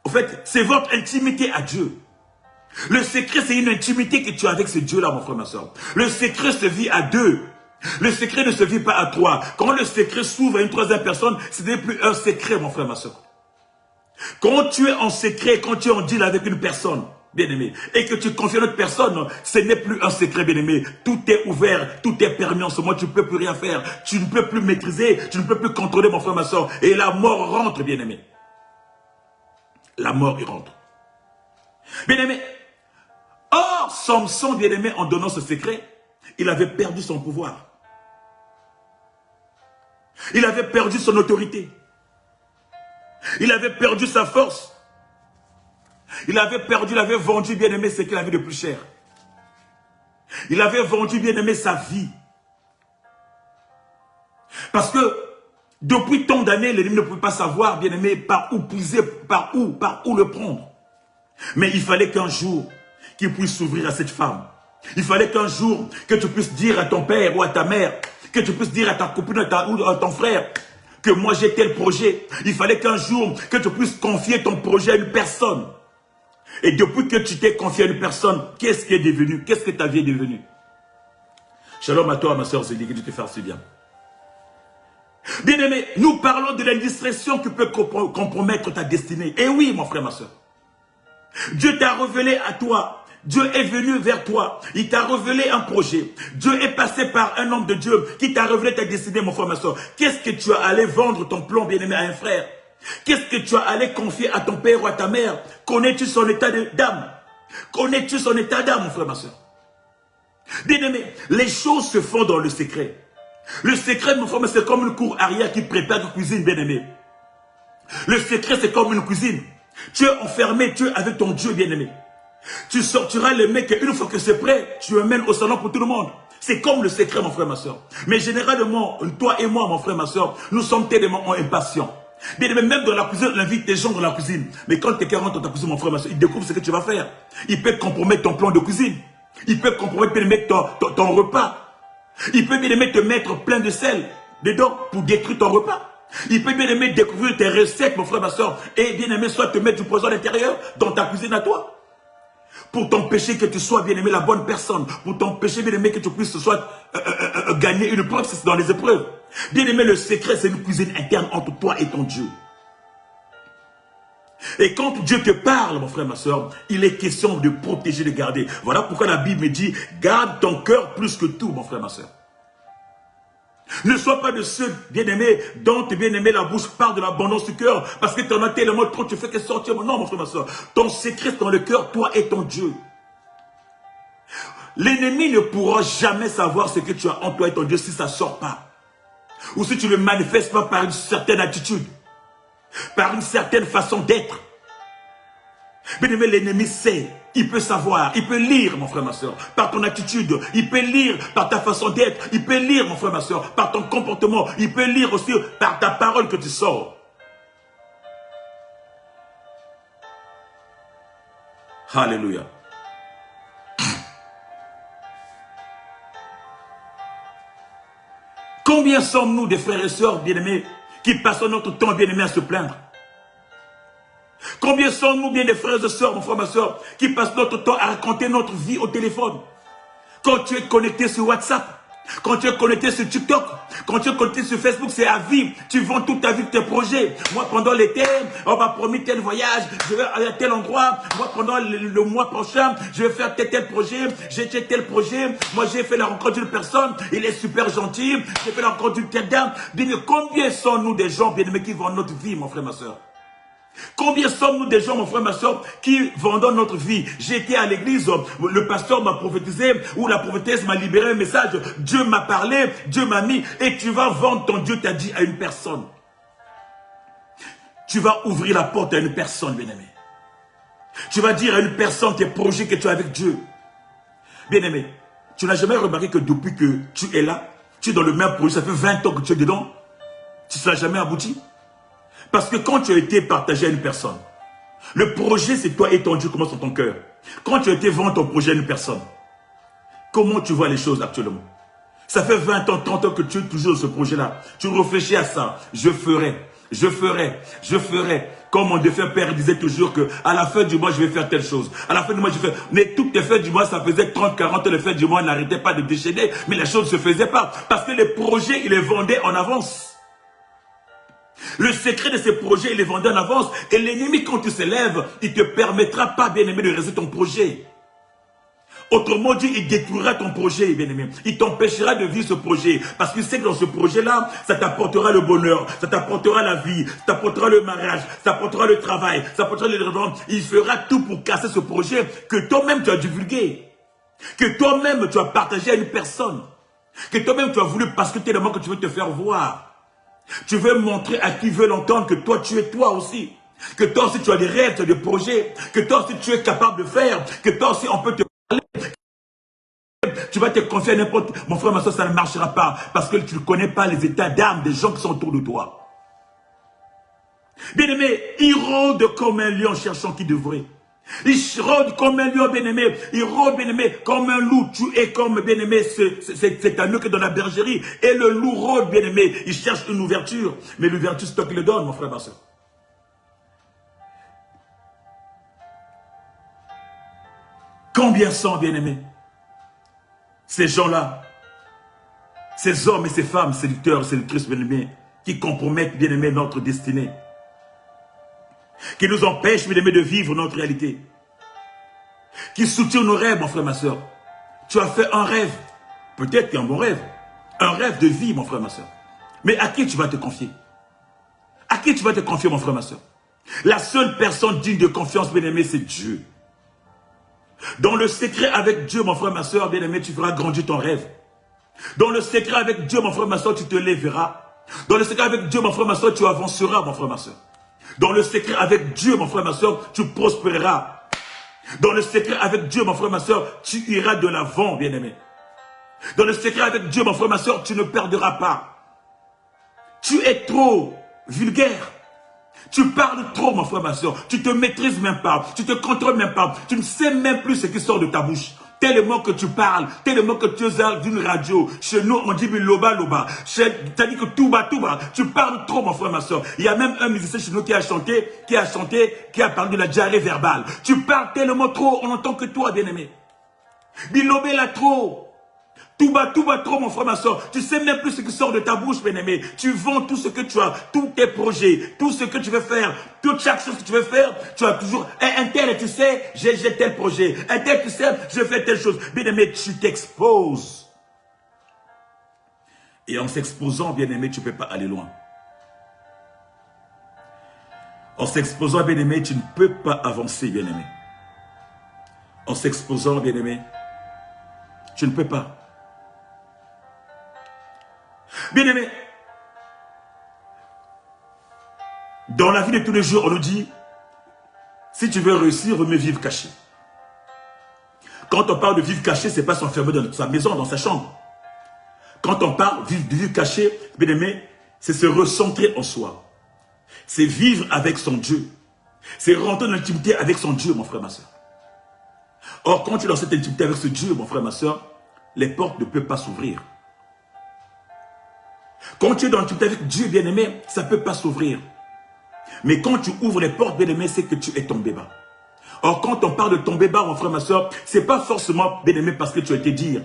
en fait, c'est votre intimité à Dieu. Le secret, c'est une intimité que tu as avec ce Dieu-là, mon frère, ma soeur. Le secret se vit à deux. Le secret ne se vit pas à trois. Quand le secret s'ouvre à une troisième personne, ce n'est plus un secret, mon frère, ma soeur. Quand tu es en secret, quand tu es en deal avec une personne, bien-aimé, et que tu confies à une autre personne, ce n'est plus un secret, bien-aimé. Tout est ouvert, tout est permis en ce moment, tu ne peux plus rien faire. Tu ne peux plus maîtriser, tu ne peux plus contrôler, mon frère, ma soeur. Et la mort rentre, bien-aimé. La mort, il rentre. Bien-aimé. Or, Samson, bien-aimé, en donnant ce secret, il avait perdu son pouvoir. Il avait perdu son autorité. Il avait perdu sa force. Il avait vendu, bien-aimé, ce qu'il avait de plus cher. Il avait vendu, bien-aimé, sa vie. Parce que, depuis tant d'années, l'ennemi ne pouvait pas savoir, bien-aimé, par où puiser, par où le prendre. Mais il fallait qu'un jour, qu'il puisse s'ouvrir à cette femme. Il fallait qu'un jour, que tu puisses dire à ton père ou à ta mère, que tu puisses dire à ta copine ou à ton frère, que moi j'ai tel projet. Il fallait qu'un jour, que tu puisses confier ton projet à une personne. Et depuis que tu t'es confié à une personne, qu'est-ce qui est devenu? Qu'est-ce que ta vie est devenue? Shalom à toi, ma soeur Zélie, que Dieu te fasse si bien. Bien-aimé, nous parlons de l'indiscrétion qui peut compromettre ta destinée. Et oui, mon frère, ma soeur. Dieu t'a révélé à toi. Dieu est venu vers toi. Il t'a révélé un projet. Dieu est passé par un homme de Dieu qui t'a révélé ta destinée, mon frère, ma soeur. Qu'est-ce que tu as allé vendre ton plan, bien-aimé, à un frère? Qu'est-ce que tu as allé confier à ton père ou à ta mère? Connais-tu son état d'âme? Connais-tu son état d'âme, mon frère, ma soeur? Bien-aimé, les choses se font dans le secret. Le secret, mon frère, c'est comme une cour arrière qui prépare une cuisine, bien-aimé. Le secret, c'est comme une cuisine. Tu es enfermé, tu es avec ton Dieu, bien-aimé. Tu sortiras le mec et une fois que c'est prêt, tu le mènes au salon pour tout le monde. C'est comme le secret, mon frère, ma soeur. Mais généralement, toi et moi, mon frère, ma soeur, nous sommes tellement impatients. Bien, même dans la cuisine, on invite des gens dans la cuisine. Mais quand quelqu'un rentre dans ta cuisine, mon frère, ma soeur, il découvre ce que tu vas faire. Il peut compromettre ton plan de cuisine. Il peut compromettre ton repas. Il peut bien aimer te mettre plein de sel dedans pour détruire ton repas. Il peut bien aimer découvrir tes recettes, mon frère, ma soeur. Et bien aimer soit te mettre du poison à l'intérieur dans ta cuisine à toi. Pour t'empêcher que tu sois, bien aimé, la bonne personne. Pour t'empêcher, bien aimé, que tu puisses gagner une preuve, c'est dans les épreuves. Bien aimé, le secret, c'est une cuisine interne entre toi et ton Dieu. Et quand Dieu te parle, mon frère, ma soeur, il est question de protéger, de garder. Voilà pourquoi la Bible me dit, garde ton cœur plus que tout, mon frère, ma soeur. Ne sois pas de ceux, bien-aimés, dont, bien-aimé, la bouche parle de l'abondance du cœur, parce que tu en as tellement trop, tu fais que sortir. Non, mon frère, ma soeur. Ton secret dans le cœur, toi et ton Dieu. L'ennemi ne pourra jamais savoir ce que tu as en toi et ton Dieu si ça ne sort pas. Ou si tu ne le manifestes pas par une certaine attitude, par une certaine façon d'être. Bien-aimé, l'ennemi sait. Il peut savoir, il peut lire, mon frère, ma soeur, par ton attitude. Il peut lire par ta façon d'être. Il peut lire, mon frère, ma soeur, par ton comportement. Il peut lire aussi par ta parole que tu sors. Alléluia. Combien sommes-nous des frères et sœurs bien-aimés qui passons notre temps bien-aimés à se plaindre? Combien sommes-nous bien des frères et sœurs, mon frère, ma soeur, qui passent notre temps à raconter notre vie au téléphone? Quand tu es connecté sur WhatsApp, quand tu es connecté sur TikTok, quand tu es connecté sur Facebook, c'est à vie. Tu vends toute ta vie de tes projets. Moi, pendant l'été, on m'a promis tel voyage, je vais aller à tel endroit. Moi, pendant le mois prochain, je vais faire tel projet. J'ai tel projet. Moi, j'ai fait la rencontre d'une personne. Il est super gentil. J'ai fait la rencontre d'une telle dame. Dis-moi, combien sont-nous des gens bien-aimés qui vendent notre vie, mon frère, ma soeur? Combien sommes-nous des gens, mon frère, ma soeur, qui vendons notre vie? J'étais à l'église, le pasteur m'a prophétisé, ou la prophétesse m'a libéré un message, Dieu m'a parlé, Dieu m'a mis, et tu vas vendre ton Dieu t'a dit à une personne. Tu vas ouvrir la porte à une personne, bien-aimé. Tu vas dire à une personne tes projets que tu as avec Dieu. Bien-aimé, tu n'as jamais remarqué que depuis que tu es là, tu es dans le même projet, ça fait 20 ans que tu es dedans, tu ne seras jamais abouti? Parce que quand tu as été partagé à une personne, le projet c'est toi et ton Dieu commence dans ton cœur. Quand tu as été vendre ton projet à une personne, comment tu vois les choses actuellement? Ça fait 20 ans, 30 ans que tu es toujours dans ce projet-là. Tu réfléchis à ça. Je ferai. Comme mon défunt père disait toujours que à la fin du mois, je vais faire telle chose. À la fin du mois, je vais faire. Mais toutes les fins du mois, ça faisait 30, 40 ans. Les fins du mois, n'arrêtait pas de déchaîner. Mais la chose ne se faisait pas. Parce que les projets, ils les vendaient en avance. Le secret de ces projets, il est vendu en avance. Et l'ennemi, quand tu s'élèves, il ne te permettra pas, bien-aimé, de réaliser ton projet. Autrement dit, il détruira ton projet, bien-aimé. Il t'empêchera de vivre ce projet. Parce qu'il sait que dans ce projet-là, ça t'apportera le bonheur, ça t'apportera la vie, ça t'apportera le mariage, ça t'apportera le travail, ça t'apportera le développement. Il fera tout pour casser ce projet que toi-même tu as divulgué. Que toi-même tu as partagé à une personne. Que toi-même tu as voulu parce que tellement que tu veux te faire voir. Tu veux montrer à qui veut l'entendre que toi, tu es toi aussi. Que toi aussi, tu as des rêves, tu as des projets. Que toi aussi, tu es capable de faire. Que toi aussi, on peut te parler. Tu vas te confier à n'importe... Mon frère, ma soeur, ça ne marchera pas. Parce que tu ne connais pas les états d'âme des gens qui sont autour de toi. Bien-aimé, il rôde comme un lion cherchant qui devrait. Il rôde comme un lion, bien-aimé. Il rôde, bien-aimé, comme un loup. Tu es comme, bien-aimé, c'est un lion qui est dans la bergerie. Et le loup rôde, bien-aimé. Il cherche une ouverture. Mais l'ouverture, c'est toi qui le donne, mon frère, ma soeur. Combien sont, bien-aimés, ces gens-là, ces hommes et ces femmes, séducteurs, séductrices, bien-aimés, qui compromettent, bien-aimés, notre destinée, qui nous empêchent, bien-aimés, de vivre notre réalité, qui soutient nos rêves, mon frère, ma soeur. Tu as fait un rêve, peut-être qu'un bon rêve, un rêve de vie, mon frère, ma soeur. Mais à qui tu vas te confier? À qui tu vas te confier, mon frère, ma soeur? La seule personne digne de confiance, bien-aimé, c'est Dieu. Dans le secret avec Dieu, mon frère, ma soeur, bien-aimé, tu feras grandir ton rêve. Dans le secret avec Dieu, mon frère, ma soeur, tu te lèveras. Dans le secret avec Dieu, mon frère, ma soeur, tu avanceras, mon frère, ma soeur. Dans le secret avec Dieu, mon frère, ma soeur, tu prospéreras. Dans le secret avec Dieu, mon frère, ma soeur, tu iras de l'avant, bien-aimé. Dans le secret avec Dieu, mon frère, ma soeur, tu ne perdras pas. Tu es trop vulgaire. Tu parles trop, mon frère, ma soeur. Tu te maîtrises même pas. Tu te contrôles même pas. Tu ne sais même plus ce qui sort de ta bouche. Tellement que tu parles, tellement que tu es d'une radio. Chez nous, on dit loba, loba. C'est-à-dire que tout bas. Tu parles trop, mon frère, ma soeur. Il y a même un musicien chez nous qui a parlé de la diarrhée verbale. Tu parles tellement trop, on n'entend que toi, bien-aimé. Bilobé là trop. Tout bas trop, mon frère, ma soeur. Tu sais même plus ce qui sort de ta bouche, bien-aimé. Tu vends tout ce que tu as, tous tes projets, tout ce que tu veux faire, toute chaque chose que tu veux faire, tu as toujours un tel, tu sais, j'ai tel projet. Un tel, tu sais, je fais telle chose. Bien-aimé, tu t'exposes. Et en s'exposant, bien-aimé, tu ne peux pas aller loin. En s'exposant, bien-aimé, tu ne peux pas avancer, bien-aimé. En s'exposant, bien-aimé, tu ne peux pas. Bien-aimé, dans la vie de tous les jours, on nous dit, si tu veux réussir, vaut mieux vivre caché. Quand on parle de vivre caché, ce n'est pas s'enfermer dans sa maison, dans sa chambre. Quand on parle de vivre caché, bien-aimé, c'est se recentrer en soi. C'est vivre avec son Dieu. C'est rentrer dans l'intimité avec son Dieu, mon frère, ma soeur. Or, quand tu es dans cette intimité avec ce Dieu, mon frère, ma soeur, les portes ne peuvent pas s'ouvrir. Quand tu es dans l'intimité avec Dieu, bien-aimé, ça ne peut pas s'ouvrir. Mais quand tu ouvres les portes, bien-aimé, c'est que tu es tombé bas. Or, quand on parle de tomber bas, mon frère, ma soeur, c'est pas forcément, bien-aimé, parce que tu as été dire.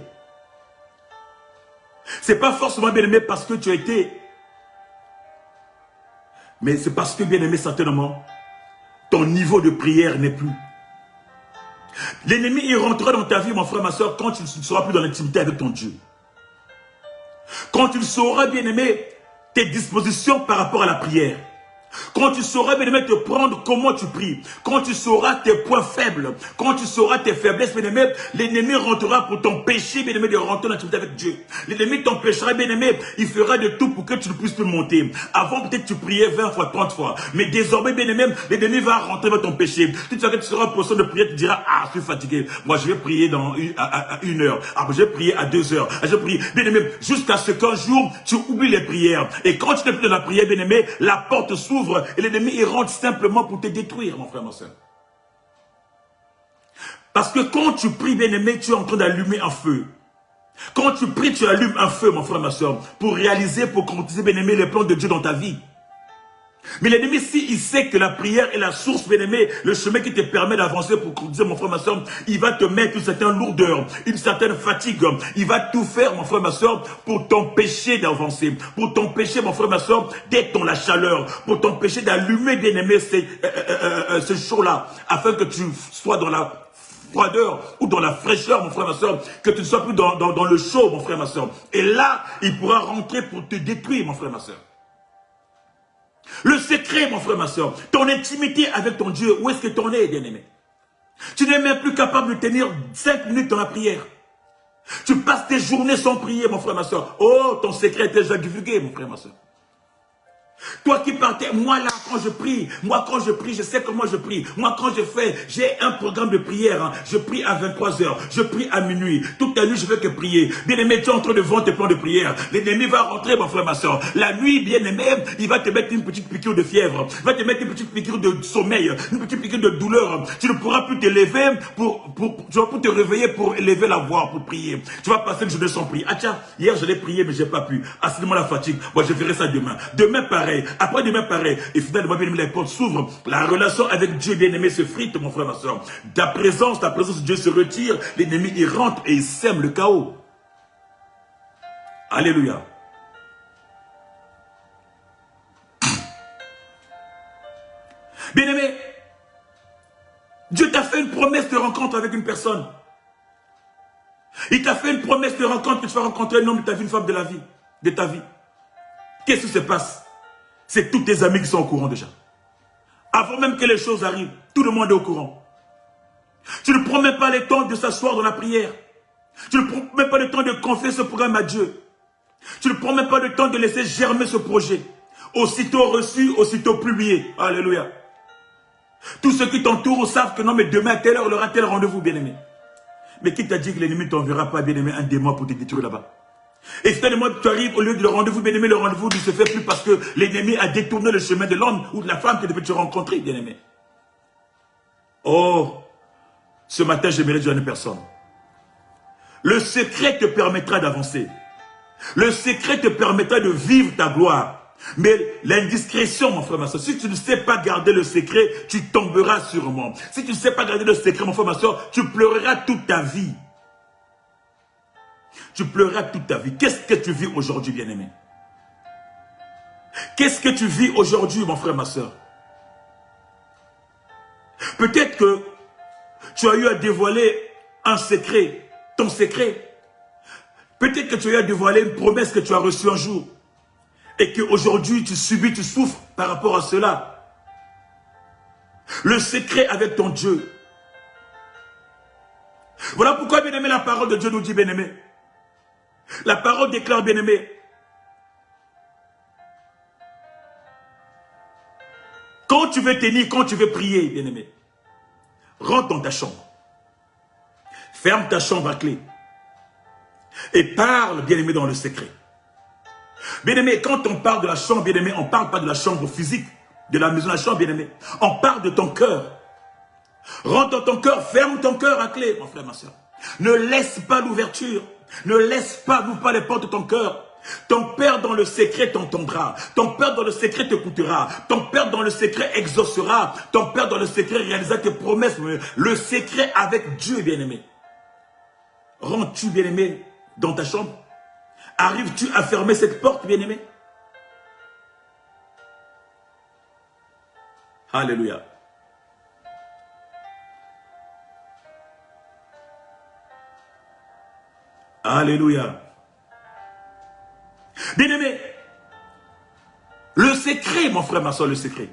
C'est pas forcément, bien-aimé, parce que tu as été. Mais c'est parce que, bien-aimé, certainement, ton niveau de prière n'est plus. L'ennemi, il rentrera dans ta vie, mon frère, ma soeur, quand tu ne seras plus dans l'intimité avec ton Dieu. Quand tu sauras, bien-aimé, tes dispositions par rapport à la prière. Quand tu sauras, bien-aimé, te prendre comment tu pries. Quand tu sauras tes points faibles. Quand tu sauras tes faiblesses, bien-aimé, l'ennemi rentrera pour t'empêcher, bien-aimé, de rentrer dans l'intimité avec Dieu. L'ennemi t'empêchera, bien-aimé, il fera de tout pour que tu ne puisses plus monter. Avant, peut-être tu priais 20 fois, 30 fois. Mais désormais, bien-aimé, l'ennemi va rentrer, va t'empêcher. Tu seras en position de prière, tu diras, ah, je suis fatigué. Moi, je vais prier à 1 heure. Ah, je vais prier à 2 heures. Ah, je vais prier, bien-aimé, jusqu'à ce qu'un jour, tu oublies les prières. Et quand tu n'es plus dans la prière, bien-aimé, la porte s'ouvre. Et l'ennemi, il rentre simplement pour te détruire, mon frère, ma soeur. Parce que quand tu pries, bien-aimé, tu es en train d'allumer un feu. Quand tu pries, tu allumes un feu, mon frère, ma soeur, pour réaliser, pour concrétiser, bien-aimé, les plans de Dieu dans ta vie. Mais l'ennemi, s'il sait que la prière est la source, bien-aimé, le chemin qui te permet d'avancer pour concrétiser, mon frère, ma soeur, il va te mettre une certaine lourdeur, une certaine fatigue. Il va tout faire, mon frère, ma soeur, pour t'empêcher d'avancer, pour t'empêcher, mon frère, ma soeur, d'être dans la chaleur, pour t'empêcher d'allumer, bien-aimé, ce chaud-là, afin que tu sois dans la froideur ou dans la fraîcheur, mon frère, ma soeur, que tu ne sois plus dans le chaud, mon frère, ma soeur. Et là, il pourra rentrer pour te détruire, mon frère, ma soeur. Le secret, mon frère, ma soeur, ton intimité avec ton Dieu, où est-ce que tu en es, bien-aimé? Tu n'es même plus capable de tenir 5 minutes dans la prière. Tu passes tes journées sans prier, mon frère, ma soeur. Oh, ton secret est déjà divulgué, mon frère, ma soeur. Toi qui partais, moi là, quand je prie, je sais comment je prie. Moi, quand je fais, j'ai un programme de prière. Hein. Je prie à 23 h, je prie à minuit. Toute la nuit, je fais que prier. Bien-aimé, tu es en train de vendre tes plans de prière. L'ennemi va rentrer, mon frère, ma soeur. La nuit, bien-aimé, il va te mettre une petite piqûre de fièvre. Il va te mettre une petite piqûre de sommeil, une petite piqûre de douleur. Tu ne pourras plus te lever tu vas plus te réveiller pour élever la voix, pour prier. Tu vas passer une journée sans prier. Ah tiens, hier, je l'ai prié, mais je n'ai pas pu. Ah, c'est moi la fatigue. Moi, je ferai ça demain. Demain, pareil. Après demain, pareil. Et finalement, bien aimé, les portes s'ouvrent. La relation avec Dieu, bien aimé, se frite, mon frère, ma soeur. La présence de Dieu se retire. L'ennemi, il rentre et il sème le chaos. Alléluia. Bien aimé, Dieu t'a fait une promesse de rencontre avec une personne. Il t'a fait une promesse de rencontre que tu vas rencontrer un homme de ta vie, une femme de ta vie. Qu'est-ce qui se passe? C'est tous tes amis qui sont au courant déjà. Avant même que les choses arrivent, tout le monde est au courant. Tu ne prends même pas le temps de s'asseoir dans la prière. Tu ne prends même pas le temps de confier ce programme à Dieu. Tu ne prends même pas le temps de laisser germer ce projet. Aussitôt reçu, aussitôt publié. Alléluia. Tous ceux qui t'entourent savent que non, mais demain à telle heure, il aura tel rendez-vous, bien-aimé. Mais qui t'a dit que l'ennemi ne t'enverra pas, bien-aimé, un démon pour te détruire là-bas? Et finalement, tu arrives au lieu de le rendez-vous, bien-aimé, le rendez-vous ne se fait plus parce que l'ennemi a détourné le chemin de l'homme ou de la femme que devait te rencontrer, bien-aimé. Oh, ce matin, j'aimerais dire à une personne. Le secret te permettra d'avancer. Le secret te permettra de vivre ta gloire. Mais l'indiscrétion, mon frère, ma soeur, si tu ne sais pas garder le secret, tu tomberas sûrement. Si tu ne sais pas garder le secret, mon frère, ma soeur, tu pleureras toute ta vie. Tu pleureras toute ta vie. Qu'est-ce que tu vis aujourd'hui, bien-aimé? Qu'est-ce que tu vis aujourd'hui, mon frère, ma soeur? Peut-être que tu as eu à dévoiler un secret, ton secret. Peut-être que tu as eu à dévoiler une promesse que tu as reçue un jour. Et qu'aujourd'hui, tu subis, tu souffres par rapport à cela. Le secret avec ton Dieu. Voilà pourquoi, bien-aimé, la parole de Dieu nous dit, bien-aimé. La parole déclare, bien-aimé. Quand tu veux tenir, quand tu veux prier, bien-aimé, rentre dans ta chambre. Ferme ta chambre à clé. Et parle, bien-aimé, dans le secret. Bien-aimé, quand on parle de la chambre, bien-aimé, on ne parle pas de la chambre physique, de la maison de la chambre, bien-aimé. On parle de ton cœur. Rentre dans ton cœur, ferme ton cœur à clé, mon frère, ma soeur. Ne laisse pas l'ouverture. Ne laisse pas, n'ouvre pas les portes de ton cœur. Ton Père dans le secret t'entendra. Ton Père dans le secret t'écoutera. Ton Père dans le secret exaucera. Ton Père dans le secret réalisera tes promesses. Le secret avec Dieu, bien-aimé. Rentres-tu, bien-aimé, dans ta chambre? Arrives-tu à fermer cette porte, bien-aimé? Alléluia. Alléluia. Bien-aimé, le secret, mon frère, ma soeur, le secret,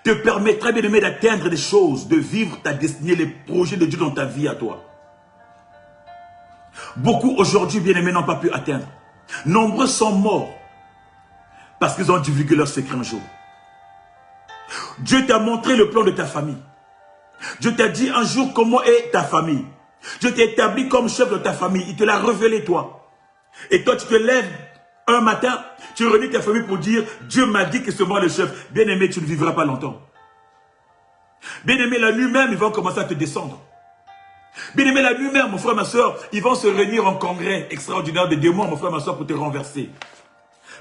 te permettra, bien-aimé, d'atteindre des choses, de vivre ta destinée, les projets de Dieu dans ta vie à toi. Beaucoup aujourd'hui, bien-aimés, n'ont pas pu atteindre. Nombreux sont morts parce qu'ils ont divulgué leur secret un jour. Dieu t'a montré le plan de ta famille. Dieu t'a dit un jour comment est ta famille. Dieu t'a établi comme chef de ta famille. Il te l'a révélé, toi. Et toi, tu te lèves un matin, tu réunis ta famille pour dire, Dieu m'a dit que c'est moi le chef. Bien-aimé, tu ne vivras pas longtemps. Bien-aimé, la nuit même, ils vont commencer à te descendre. Bien-aimé, la nuit même, mon frère, ma soeur, ils vont se réunir en congrès extraordinaire de démons, mon frère, ma soeur, pour te renverser.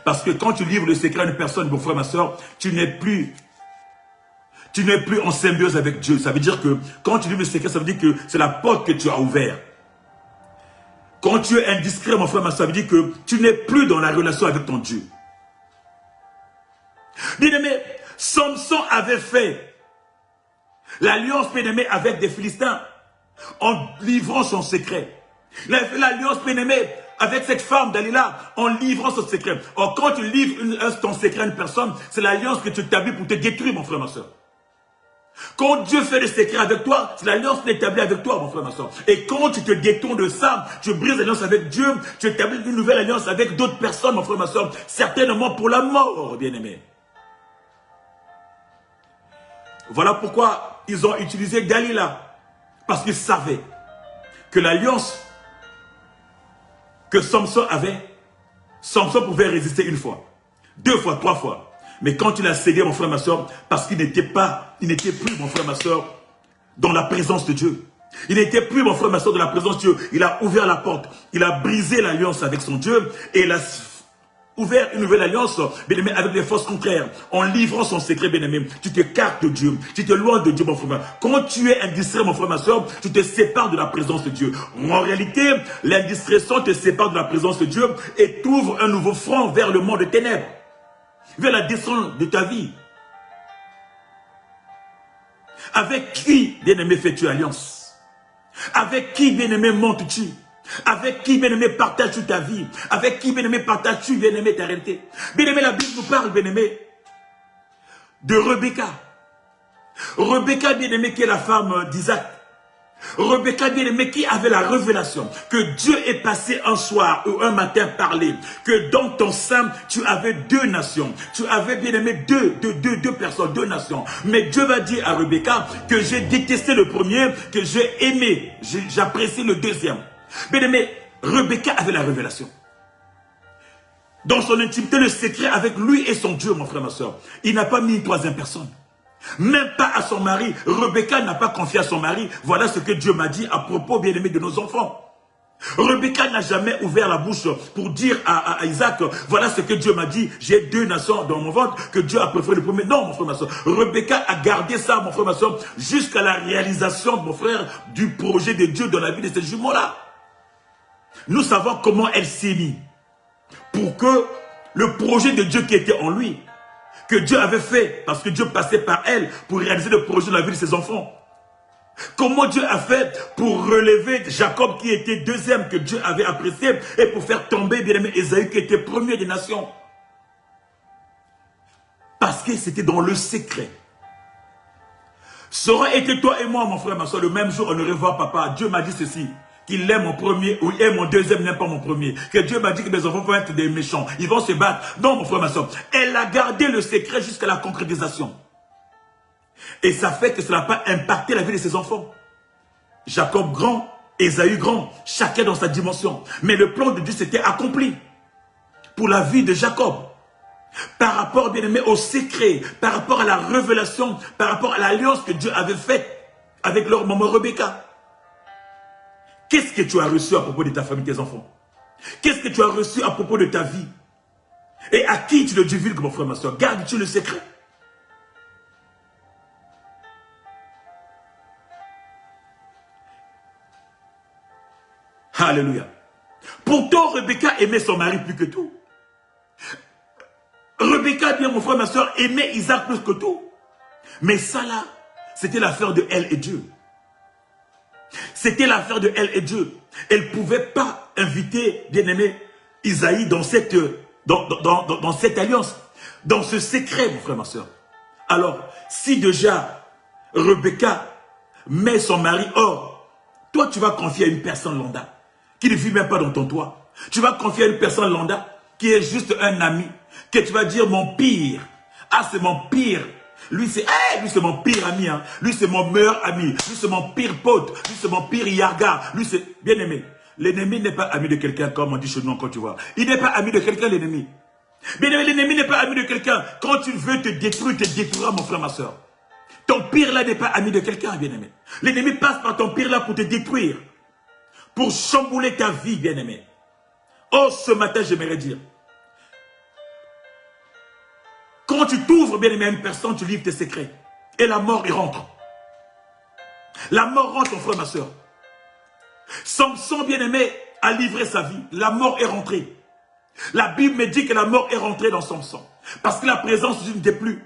Parce que quand tu livres le secret à une personne, mon frère, ma soeur, tu n'es plus en symbiose avec Dieu. Ça veut dire que quand tu livres le secret, ça veut dire que c'est la porte que tu as ouverte. Quand tu es indiscret, mon frère, ma soeur, ça veut dire que tu n'es plus dans la relation avec ton Dieu. Bien-aimé, Samson avait fait l'alliance, bien-aimé, avec des Philistins en livrant son secret. Il avait fait l'alliance, bien-aimé, avec cette femme Dalila en livrant son secret. Or, quand tu livres ton secret à une personne, c'est l'alliance que tu établis pour te détruire, mon frère, ma soeur. Quand Dieu fait le secret avec toi, c'est l'alliance qu'il établit avec toi, mon frère, ma soeur. Et quand tu te détournes de ça, tu brises l'alliance avec Dieu, tu établis une nouvelle alliance avec d'autres personnes, mon frère, ma soeur, certainement pour la mort, bien-aimé. Voilà pourquoi ils ont utilisé Dalila. Parce qu'ils savaient que l'alliance que Samson avait, Samson pouvait résister une fois, 2 fois, 3 fois. Mais quand il a cédé, mon frère, ma soeur, parce qu'il n'était plus, mon frère, ma soeur, dans la présence de Dieu. Il n'était plus, mon frère, ma soeur, dans la présence de Dieu. Il a ouvert la porte. Il a brisé l'alliance avec son Dieu. Et il a ouvert une nouvelle alliance, bien-aimé, avec des forces contraires. En livrant son secret, bien-aimé, tu t'écartes de Dieu. Tu te loin de Dieu, mon frère. Quand tu es indiscret, mon frère, ma soeur, tu te sépares de la présence de Dieu. En réalité, l'indiscrétion te sépare de la présence de Dieu et t'ouvre un nouveau front vers le monde des ténèbres. Vers la descente de ta vie. Avec qui, bien-aimé, fais-tu alliance? Avec qui, bien-aimé, montes-tu? Avec qui, bien-aimé, partages-tu ta vie? Avec qui, bien-aimé, partages-tu, bien-aimé, ta réalité? Bien-aimé, la Bible nous parle, bien-aimé, de Rebecca. Rebecca, bien-aimé, qui est la femme d'Isaac. Rebecca, bien-aimé, qui avait la révélation que Dieu est passé un soir ou un matin parler, que dans ton sein, tu avais 2 nations. Tu avais, bien-aimé, deux personnes, 2 nations. Mais Dieu va dire à Rebecca que j'ai détesté le premier, que j'ai aimé, j'apprécie le deuxième. Bien-aimé, Rebecca avait la révélation. Dans son intimité, le secret avec lui et son Dieu, mon frère, ma soeur. Il n'a pas mis une 3e personne. Même pas à son mari. Rebecca n'a pas confié à son mari. Voilà ce que Dieu m'a dit à propos, bien-aimé, de nos enfants. Rebecca n'a jamais ouvert la bouche pour dire à Isaac, voilà ce que Dieu m'a dit, j'ai 2 nations dans mon ventre, que Dieu a préféré le premier. Non, mon frère, ma soeur. Rebecca a gardé ça, mon frère, ma soeur, jusqu'à la réalisation, mon frère, du projet de Dieu dans la vie de ces jumeaux-là. Nous savons comment elle s'est mise pour que le projet de Dieu qui était en lui, que Dieu avait fait, parce que Dieu passait par elle pour réaliser le projet de la vie de ses enfants. Comment Dieu a fait pour relever Jacob qui était 2e que Dieu avait apprécié et pour faire tomber, bien-aimé, Ésaü qui était 1er des nations. Parce que c'était dans le secret. Ça aurait été toi et moi, mon frère, ma soeur, le même jour, on aurait vu papa. Dieu m'a dit ceci. Qu'il aime mon premier, ou il aime mon 2e, n'aime pas mon premier. Que Dieu m'a dit que mes enfants vont être des méchants. Ils vont se battre. Non, mon frère, ma soeur. Elle a gardé le secret jusqu'à la concrétisation. Et ça fait que cela n'a pas impacté la vie de ses enfants. Jacob grand, Ésaü grand, chacun dans sa dimension. Mais le plan de Dieu s'était accompli pour la vie de Jacob. Par rapport, bien aimé, au secret, par rapport à la révélation, par rapport à l'alliance que Dieu avait faite avec leur maman Rebecca. Qu'est-ce que tu as reçu à propos de ta famille, tes enfants? Qu'est-ce que tu as reçu à propos de ta vie? Et à qui tu le divulgues, mon frère, ma soeur? Gardes-tu le secret? Alléluia. Pourtant, Rebecca aimait son mari plus que tout. Rebecca, bien mon frère, ma soeur, aimait Isaac plus que tout. Mais ça là, c'était l'affaire de elle et Dieu. C'était l'affaire de elle et Dieu. Elle ne pouvait pas inviter, bien-aimé, Isaïe dans cette alliance, dans ce secret, mon frère, ma soeur. Alors, si déjà Rebecca met son mari hors, toi tu vas confier à une personne lambda qui ne vit même pas dans ton toit. Tu vas confier à une personne lambda qui est juste un ami, que tu vas dire mon pire. Ah, c'est mon pire. Lui, c'est mon pire ami. Hein. Lui, c'est mon meilleur ami. Lui, c'est mon pire pote. Lui, c'est mon pire yarga. Lui, c'est... Bien-aimé, l'ennemi n'est pas ami de quelqu'un, comme on dit chez nous encore, tu vois. Il n'est pas ami de quelqu'un, l'ennemi. Bien-aimé, l'ennemi n'est pas ami de quelqu'un. Quand tu veux te détruira, mon frère, ma soeur. Ton pire là n'est pas ami de quelqu'un, bien-aimé. L'ennemi passe par ton pire là pour te détruire. Pour chambouler ta vie, bien-aimé. Oh, ce matin, j'aimerais dire. Quand tu t'ouvres, bien-aimé, à une personne, tu livres tes secrets. Et la mort y rentre. La mort rentre, mon frère, ma soeur. Samson, bien-aimé, a livré sa vie. La mort est rentrée. La Bible me dit que la mort est rentrée dans Samson. Parce que la présence de Dieu n'était plus.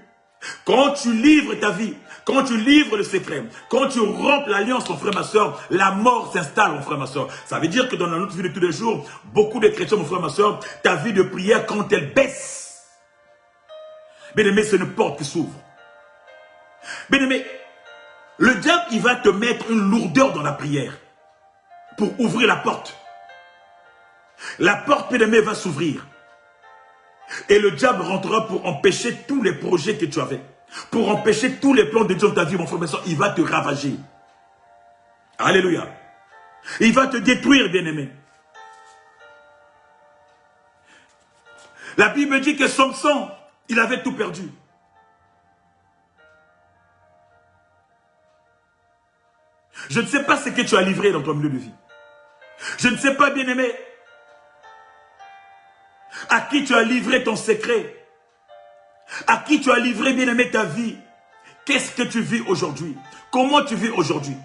Quand tu livres ta vie, quand tu livres le secret, quand tu rompes l'alliance, mon frère, ma soeur, la mort s'installe, mon frère, ma soeur. Ça veut dire que dans notre vie de tous les jours, beaucoup de chrétiens, mon frère, ma soeur, ta vie de prière, quand elle baisse, bien-aimé, c'est une porte qui s'ouvre. Bien-aimé, le diable, il va te mettre une lourdeur dans la prière pour ouvrir la porte. La porte, bien-aimé, va s'ouvrir. Et le diable rentrera pour empêcher tous les projets que tu avais. Pour empêcher tous les plans de Dieu dans ta vie, mon frère, ma soeur. Il va te ravager. Alléluia. Il va te détruire, bien-aimé. La Bible dit que Samson, il avait tout perdu. Je ne sais pas ce que tu as livré dans ton milieu de vie. Je ne sais pas, bien-aimé, à qui tu as livré ton secret. À qui tu as livré, bien-aimé, ta vie. Qu'est-ce que tu vis aujourd'hui? Comment tu vis aujourd'hui?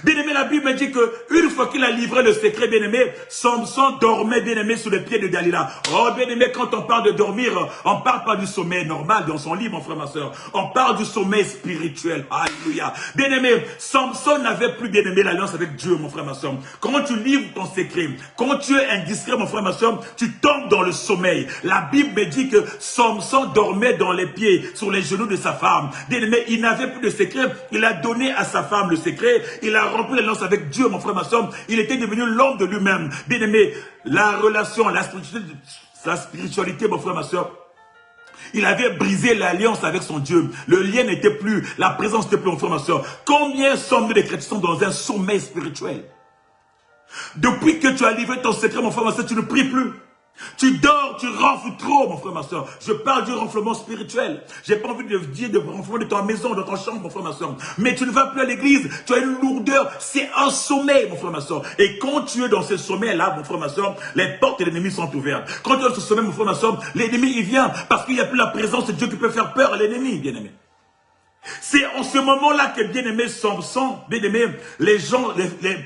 Bien-aimé, la Bible me dit qu'une fois qu'il a livré le secret, bien-aimé, Samson dormait, bien-aimé, sous les pieds de Dalila. Oh, bien-aimé, quand on parle de dormir, on ne parle pas du sommeil normal dans son lit, mon frère, ma soeur. On parle du sommeil spirituel. Alléluia. Bien-aimé, Samson n'avait plus, bien-aimé, l'alliance avec Dieu, mon frère, ma soeur. Quand tu livres ton secret, quand tu es indiscret, mon frère, ma soeur, tu tombes dans le sommeil. La Bible me dit que Samson dormait dans les pieds, sur les genoux de sa femme. Bien-aimé, il n'avait plus de secret. Il a donné à sa femme le secret. Il a rempli l'alliance avec Dieu, mon frère, ma soeur. Il était devenu l'homme de lui-même. Bien aimé, la relation, la spiritualité, mon frère, ma soeur. Il avait brisé l'alliance avec son Dieu. Le lien n'était plus, la présence n'était plus, mon frère, ma soeur. Combien sommes-nous des chrétiens qui sont dans un sommeil spirituel? Depuis que tu as livré ton secret, mon frère, ma soeur, tu ne pries plus. Tu dors, tu ronfles trop, mon frère, ma soeur. Je parle du ronflement spirituel. J'ai pas envie de dire de ronflement de ta maison, de ta chambre, mon frère, ma soeur. Mais tu ne vas plus à l'église. Tu as une lourdeur. C'est un sommeil, mon frère, ma soeur. Et quand tu es dans ce sommeil-là, mon frère, ma soeur, les portes de l'ennemi sont ouvertes. Quand tu es dans ce sommeil, mon frère, ma soeur, l'ennemi, il vient. Parce qu'il n'y a plus la présence de Dieu qui peut faire peur à l'ennemi, bien aimé. C'est en ce moment-là que, bien-aimé Samson, bien-aimé, les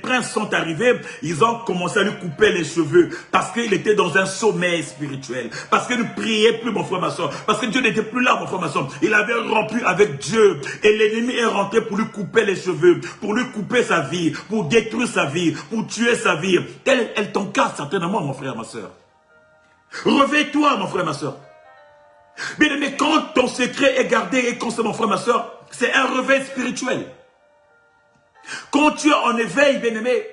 princes sont arrivés, ils ont commencé à lui couper les cheveux, parce qu'il était dans un sommeil spirituel, parce qu'il ne priait plus, mon frère, ma soeur, parce que Dieu n'était plus là, mon frère, ma soeur, il avait rompu avec Dieu, et l'ennemi est rentré pour lui couper les cheveux, pour lui couper sa vie, pour détruire sa vie, pour tuer sa vie. Tel est ton cas, certainement, mon frère, ma soeur. Réveille-toi, mon frère, ma soeur. Bien aimé, quand ton secret est gardé et constamment, mon frère, ma soeur, c'est un réveil spirituel. Quand tu es en éveil, bien aimé,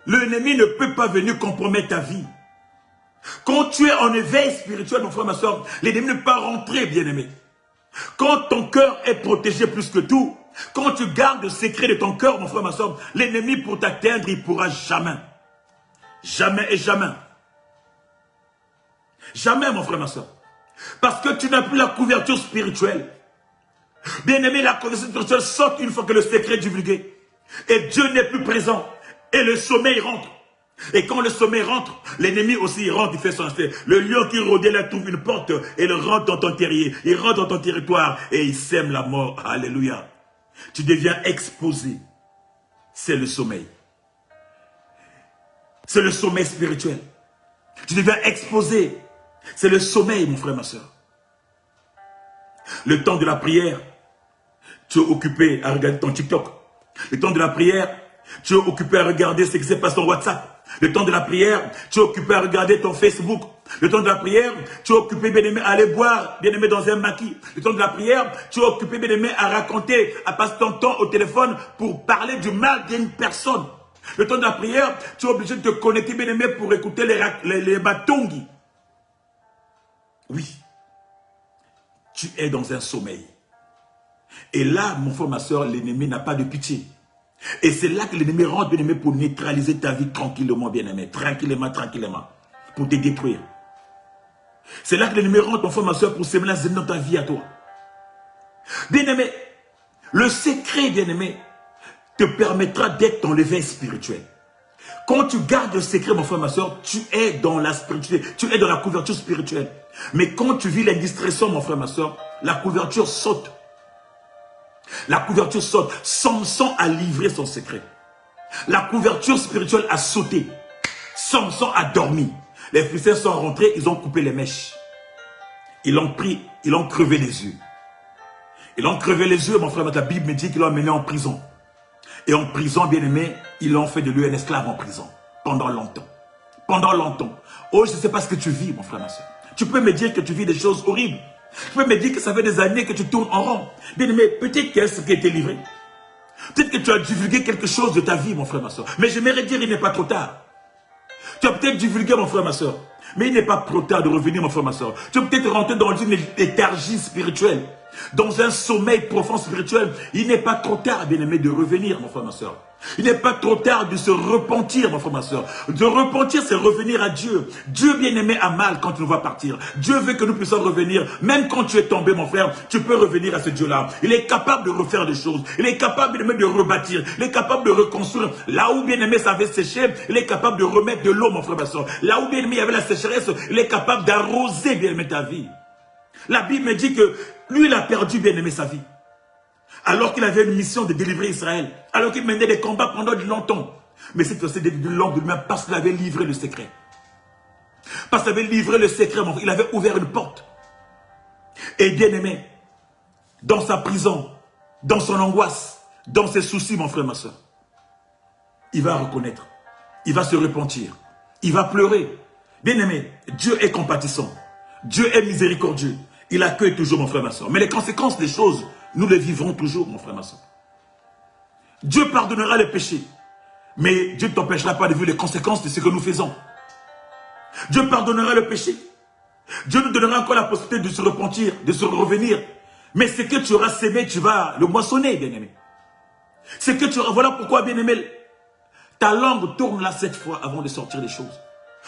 l'ennemi ne peut pas venir compromettre ta vie. Quand tu es en éveil spirituel, mon frère, ma soeur, l'ennemi ne peut pas rentrer, bien aimé. Quand ton cœur est protégé plus que tout, quand tu gardes le secret de ton cœur, mon frère, ma soeur, l'ennemi pour t'atteindre, il ne pourra jamais. Jamais et jamais. Jamais, mon frère, ma soeur. Parce que tu n'as plus la couverture spirituelle. Bien aimé, la couverture spirituelle saute une fois que le secret est divulgué. Et Dieu n'est plus présent. Et le sommeil rentre. Et quand le sommeil rentre, l'ennemi aussi il rentre, il fait son aspect. Le lion qui rôdait là trouve une porte et il rentre dans ton terrier. Il rentre dans ton territoire et il sème la mort. Alléluia. Tu deviens exposé. C'est le sommeil. C'est le sommeil spirituel. Tu deviens exposé. C'est le sommeil, mon frère, ma soeur. Le temps de la prière, tu es occupé à regarder ton TikTok. Le temps de la prière, tu es occupé à regarder ce qui se passe sur WhatsApp. Le temps de la prière, tu es occupé à regarder ton Facebook. Le temps de la prière, tu es occupé, bien-aimé, à aller boire, bien-aimé, dans un maquis. Le temps de la prière, tu es occupé, bien-aimé, à raconter, à passer ton temps au téléphone pour parler du mal d'une personne. Le temps de la prière, tu es obligé de te connecter, bien-aimé, pour écouter les batongi. Oui, tu es dans un sommeil. Et là, mon frère, ma soeur, l'ennemi n'a pas de pitié. Et c'est là que l'ennemi rentre, bien-aimé, pour neutraliser ta vie tranquillement, bien-aimé. Tranquillement, tranquillement. Pour te détruire. C'est là que l'ennemi rentre, mon frère, ma soeur, pour semer la zone dans ta vie à toi. Bien-aimé, le secret, bien-aimé, te permettra d'être dans l'éveil spirituel. Quand tu gardes le secret, mon frère, ma soeur, tu es dans la spiritualité, tu es dans la couverture spirituelle. Mais quand tu vis l'indiscrétion, mon frère, ma soeur, la couverture saute. La couverture saute. Samson a livré son secret. La couverture spirituelle a sauté. Samson a dormi. Les Philistins sont rentrés, ils ont coupé les mèches. Ils l'ont pris, ils l'ont crevé les yeux. Ils l'ont crevé les yeux, mon frère, la Bible me dit qu'ils l'ont emmené en prison. Et en prison, bien aimé, ils l'ont fait de lui un esclave en prison. Pendant longtemps. Pendant longtemps. Oh, je ne sais pas ce que tu vis, mon frère, ma soeur. Tu peux me dire que tu vis des choses horribles. Tu peux me dire que ça fait des années que tu tournes en rond. Bien aimé, peut-être qu'il y a ce qui a été livré. Peut-être que tu as divulgué quelque chose de ta vie, mon frère, ma soeur. Mais j'aimerais dire, il n'est pas trop tard. Tu as peut-être divulgué, mon frère, ma soeur. Mais il n'est pas trop tard de revenir, mon frère, ma soeur. Tu peux peut-être rentrer dans une léthargie spirituelle. Dans un sommeil profond spirituel. Il n'est pas trop tard, bien aimé, de revenir, mon frère, ma soeur. Il n'est pas trop tard de se repentir, mon frère, ma soeur. De repentir, c'est revenir à Dieu. Dieu, bien aimé, a mal quand tu nous vois partir. Dieu veut que nous puissions revenir. Même quand tu es tombé, mon frère, tu peux revenir à ce Dieu-là. Il est capable de refaire des choses. Il est capable, bien aimé, de rebâtir. Il est capable de reconstruire. Là où, bien aimé, ça avait séché, il est capable de remettre de l'eau, mon frère, ma soeur. Là où, bien aimé, il y avait la sécheresse, il est capable d'arroser, bien aimé, ta vie. La Bible me dit que lui, il a perdu, bien aimé, sa vie. Alors qu'il avait une mission de délivrer Israël. Alors qu'il menait des combats pendant longtemps. Mais c'est aussi de longue de même parce qu'il avait livré le secret. Parce qu'il avait livré le secret, mon frère. Il avait ouvert une porte. Et bien aimé, dans sa prison, dans son angoisse, dans ses soucis, mon frère, ma soeur, il va reconnaître. Il va se repentir. Il va pleurer. Bien aimé, Dieu est compatissant. Dieu est miséricordieux. Il accueille toujours, mon frère, ma soeur. Mais les conséquences des choses, nous les vivrons toujours, mon frère, ma soeur. Dieu pardonnera les péchés. Mais Dieu ne t'empêchera pas de vivre les conséquences de ce que nous faisons. Dieu pardonnera le péché. Dieu nous donnera encore la possibilité de se repentir, de se revenir. Mais ce que tu auras sémé, tu vas le moissonner, bien-aimé. Ce que tu auras, voilà pourquoi, bien-aimé, ta langue tourne là 7 fois avant de sortir des choses.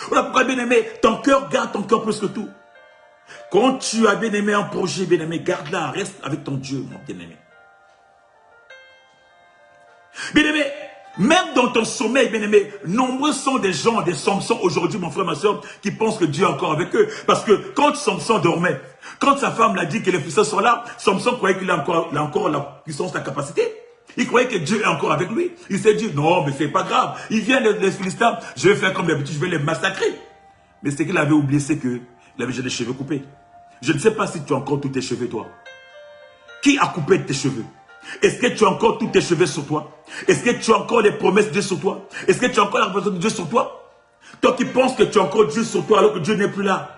Voilà pourquoi, bien-aimé, ton cœur garde ton cœur plus que tout. Quand tu as bien aimé un projet, bien aimé, garde-la, reste avec ton Dieu, mon bien-aimé. Bien-aimé, même dans ton sommeil, bien-aimé, nombreux sont des gens, des Samson aujourd'hui, mon frère, ma soeur, qui pensent que Dieu est encore avec eux. Parce que quand Samson dormait, quand sa femme l'a dit que les puissances sont là, Samson croyait qu'il a encore la puissance, la capacité. Il croyait que Dieu est encore avec lui. Il s'est dit, non, mais c'est pas grave. Il vient les Philistins, je vais faire comme d'habitude, je vais les massacrer. Mais ce qu'il avait oublié, c'est qu'il avait déjà des cheveux coupés. Je ne sais pas si tu as encore tous tes cheveux, toi. Qui a coupé tes cheveux? Est-ce que tu as encore tous tes cheveux sur toi? Est-ce que tu as encore les promesses de Dieu sur toi? Est-ce que tu as encore la présence de Dieu sur toi? Toi qui penses que tu as encore Dieu sur toi alors que Dieu n'est plus là.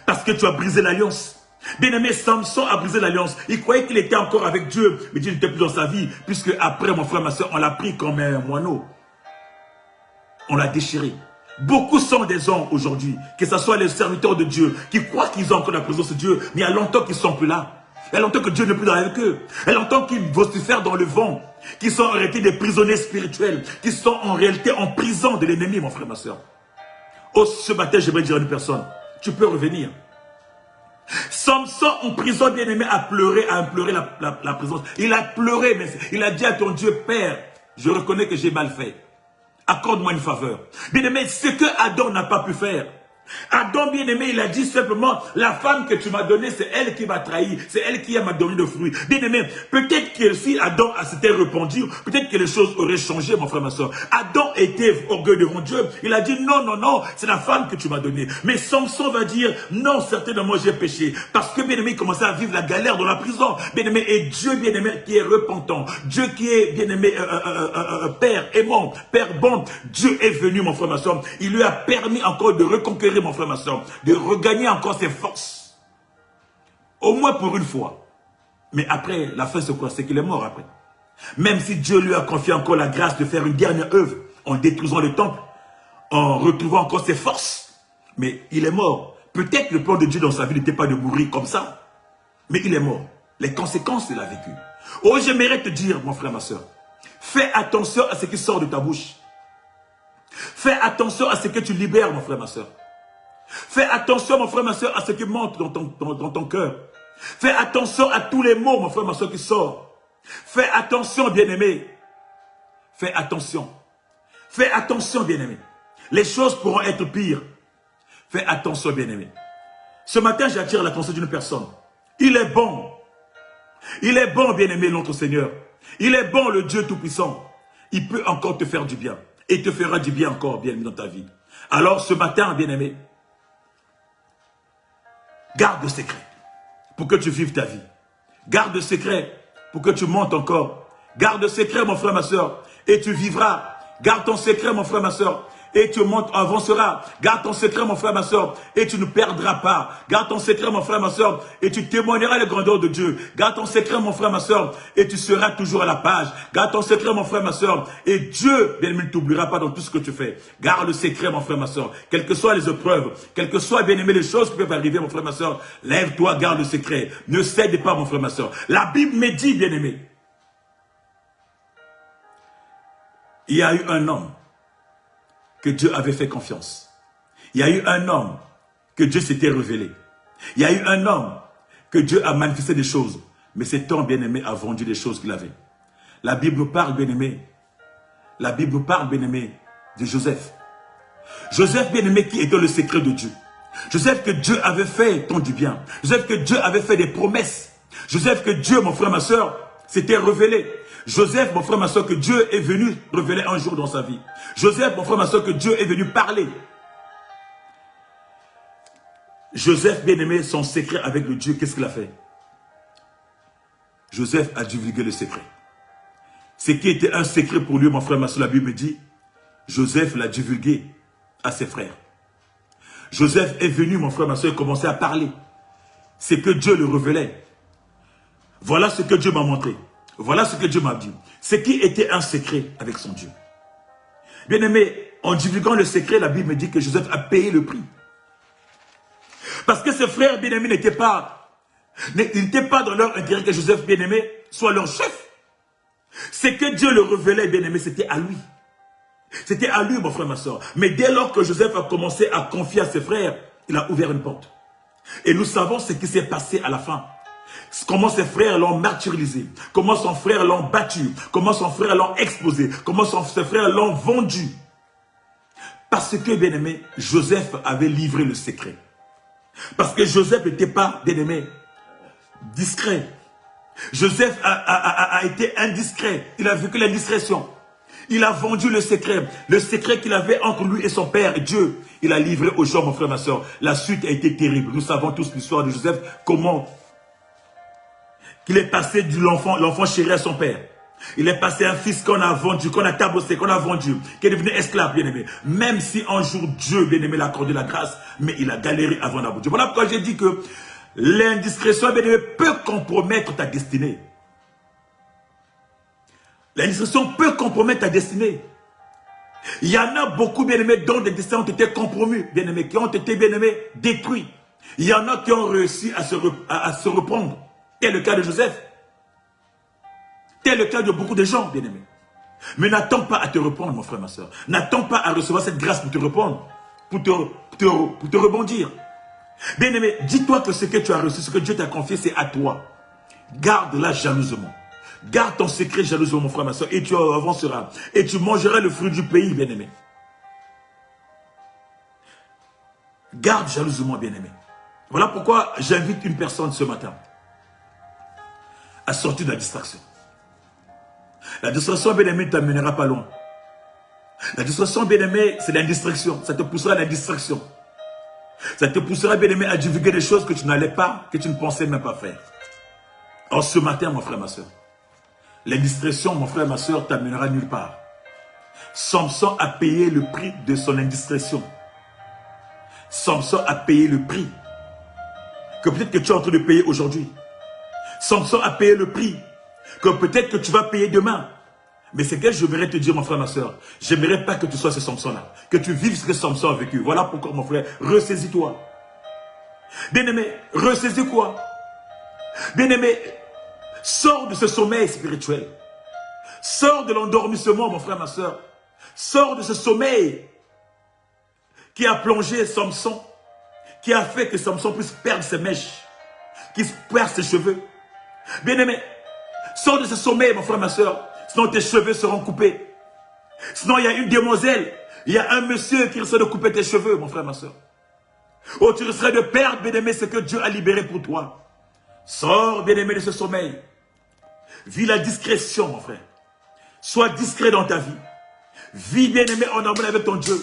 Parce que tu as brisé l'alliance. Bien-aimé, Samson a brisé l'alliance. Il croyait qu'il était encore avec Dieu. Mais Dieu n'était plus dans sa vie. Puisque après, mon frère, ma soeur, on l'a pris comme un moineau. On l'a déchiré. Beaucoup sont des hommes aujourd'hui, que ce soit les serviteurs de Dieu, qui croient qu'ils ont encore la présence de Dieu, mais il y a longtemps qu'ils ne sont plus là. Il y a longtemps que Dieu n'est plus avec eux. Il y a longtemps qu'ils vocifèrent dans le vent, qui sont en réalité des prisonniers spirituels, qui sont en réalité en prison de l'ennemi, mon frère, ma soeur. Oh, ce matin, j'aimerais dire à une personne, tu peux revenir. Samson en prison, bien-aimé, a pleuré, a imploré la présence. Il a pleuré, mais il a dit à ton Dieu, Père, je reconnais que j'ai mal fait. Accorde-moi une faveur. Bien-aimé, ce que Adam n'a pas pu faire. Adam, bien-aimé, il a dit simplement, la femme que tu m'as donnée, c'est elle qui m'a trahi, c'est elle qui m'a donné le fruit. Bien-aimé, peut-être que si Adam s'était répandu, peut-être que les choses auraient changé, mon frère, ma soeur. Adam était orgueilleux devant Dieu. Il a dit, non, non, non, c'est la femme que tu m'as donnée. Mais Samson va dire, non, certainement j'ai péché. Parce que, bien-aimé, il commençait à vivre la galère dans la prison. Bien-aimé, et Dieu, bien-aimé, qui est repentant. Dieu qui est, bien-aimé, Père aimant, Père bon. Dieu est venu, mon frère, ma soeur. Il lui a permis encore de reconquérir, mon frère, ma soeur, de regagner encore ses forces. Au moins pour une fois. Mais après, la fin c'est quoi? C'est qu'il est mort après. Même si Dieu lui a confié encore la grâce de faire une dernière œuvre en détruisant le temple, en retrouvant encore ses forces. Mais il est mort. Peut-être le plan de Dieu dans sa vie n'était pas de mourir comme ça. Mais il est mort. Les conséquences, il a vécu. Oh, j'aimerais te dire, mon frère, ma soeur, fais attention à ce qui sort de ta bouche. Fais attention à ce que tu libères, mon frère, ma soeur. Fais attention, mon frère, ma soeur, à ce qui monte dans ton cœur. Fais attention à tous les mots, mon frère, ma soeur, qui sortent. Fais attention, bien-aimé. Fais attention. Fais attention, bien-aimé. Les choses pourront être pires. Fais attention, bien-aimé. Ce matin, j'attire l'attention d'une personne. Il est bon. Il est bon, bien-aimé, notre Seigneur. Il est bon, le Dieu Tout-Puissant. Il peut encore te faire du bien. Et te fera du bien encore, bien-aimé, dans ta vie. Alors, ce matin, bien-aimé, garde le secret pour que tu vives ta vie. Garde le secret pour que tu montes encore. Garde le secret, mon frère, ma soeur, et tu vivras. Garde ton secret, mon frère, ma soeur, et tu montes, avanceras. Garde ton secret, mon frère, ma soeur, et tu ne perdras pas. Garde ton secret, mon frère, ma soeur, et tu témoigneras les grandeurs de Dieu. Garde ton secret, mon frère, ma soeur, et tu seras toujours à la page. Garde ton secret, mon frère, ma soeur, et Dieu, bien aimé, ne t'oubliera pas dans tout ce que tu fais. Garde le secret, mon frère, ma soeur, quelles que soient les épreuves, quelles que soient, bien aimé, les choses qui peuvent arriver, mon frère, ma soeur, lève-toi, garde le secret. Ne cède pas, mon frère, ma soeur. La Bible me dit, bien aimé, il y a eu un homme que Dieu avait fait confiance. Il y a eu un homme que Dieu s'était révélé. Il y a eu un homme que Dieu a manifesté des choses. Mais cet homme bien-aimé a vendu les choses qu'il avait. La Bible nous parle, bien-aimé. La Bible nous parle, bien-aimé, de Joseph. Joseph, bien-aimé, qui était le secret de Dieu. Joseph que Dieu avait fait tant du bien. Joseph que Dieu avait fait des promesses. Joseph que Dieu, mon frère, ma soeur, s'était révélé. Joseph, mon frère, ma soeur, que Dieu est venu révéler un jour dans sa vie. Joseph, mon frère, ma soeur, que Dieu est venu parler. Joseph, bien-aimé, son secret avec le Dieu, qu'est-ce qu'il a fait? Joseph a divulgué le secret. Ce qui était un secret pour lui, mon frère, ma soeur, la Bible me dit, Joseph l'a divulgué à ses frères. Joseph est venu, mon frère, ma soeur, et commençait à parler. C'est que Dieu le révélait. Voilà ce que Dieu m'a montré. Voilà ce que Dieu m'a dit. Ce qui était un secret avec son Dieu. Bien-aimé, en divulguant le secret, la Bible me dit que Joseph a payé le prix. Parce que ses frères bien-aimés n'étaient pas dans leur intérêt que Joseph bien-aimé soit leur chef. Ce que Dieu le révélait, bien-aimé, c'était à lui. C'était à lui, mon frère, ma soeur. Mais dès lors que Joseph a commencé à confier à ses frères, il a ouvert une porte. Et nous savons ce qui s'est passé à la fin. Comment ses frères l'ont martyrisé, comment son frère l'ont battu, comment son frère l'ont exposé, comment ses frères l'ont vendu. Parce que, bien-aimé, Joseph avait livré le secret. Parce que Joseph n'était pas, bien-aimé, discret. Joseph a été indiscret. Il a vécu l'indiscrétion. Il a vendu le secret qu'il avait entre lui et son père, Dieu. Il a livré aux gens, mon frère, ma soeur. La suite a été terrible. Nous savons tous l'histoire de Joseph, comment qu'il est passé de l'enfant chéri à son père. Il est passé un fils qu'on a vendu, qu'on a tabossé, qu'on a vendu, qui est devenu esclave, bien-aimé. Même si un jour Dieu, bien-aimé, l'a accordé la grâce, mais il a galéré avant d'avoir Dieu. Voilà pourquoi j'ai dit que l'indiscrétion, bien-aimé, peut compromettre ta destinée. L'indiscrétion peut compromettre ta destinée. Il y en a beaucoup, bien-aimés, dont des destins ont été compromis, bien-aimés, qui ont été, bien-aimés, détruits. Il y en a qui ont réussi à se reprendre. Tel le cas de Joseph. Tel le cas de beaucoup de gens, bien-aimés. Mais n'attends pas à te reprendre, mon frère, ma soeur. N'attends pas à recevoir cette grâce pour te reprendre, pour te rebondir. Bien-aimé, dis-toi que ce que tu as reçu, ce que Dieu t'a confié, c'est à toi. Garde-la jalousement. Garde ton secret jalousement, mon frère, ma soeur, et tu avanceras. Et tu mangeras le fruit du pays, bien-aimé. Garde jalousement, bien-aimé. Voilà pourquoi j'invite une personne ce matin à sortir de la distraction. La distraction, bien-aimé, ne t'amènera pas loin. La distraction, bien-aimé, c'est la distraction. Ça te poussera à la distraction. Ça te poussera, bien-aimé, à divulguer des choses que tu n'allais pas, que tu ne pensais même pas faire. Or, ce matin, mon frère, ma soeur, l'indiscrétion, mon frère, ma soeur, t'amènera nulle part. Samson a payé le prix de son indiscrétion. Samson a payé le prix que peut-être que tu es en train de payer aujourd'hui. Samson a payé le prix que peut-être que tu vas payer demain. Mais c'est que je voudrais te dire, mon frère, ma soeur, j'aimerais pas que tu sois ce Samson-là, que tu vives ce que Samson a vécu. Voilà pourquoi, mon frère, ressaisis-toi. Bien-aimé, ressaisis quoi? Bien-aimé, sors de ce sommeil spirituel. Sors de l'endormissement, mon frère, ma soeur. Sors de ce sommeil qui a plongé Samson, qui a fait que Samson puisse perdre ses mèches, qu'il perde ses cheveux. Bien-aimé, sors de ce sommeil, mon frère, ma soeur. Sinon tes cheveux seront coupés. Sinon il y a une demoiselle, il y a un monsieur qui risque de couper tes cheveux, mon frère, ma soeur. Oh, tu risquerais de perdre, bien-aimé, ce que Dieu a libéré pour toi. Sors, bien-aimé, de ce sommeil. Vis la discrétion, mon frère. Sois discret dans ta vie. Vis, bien-aimé, en harmonie avec ton Dieu.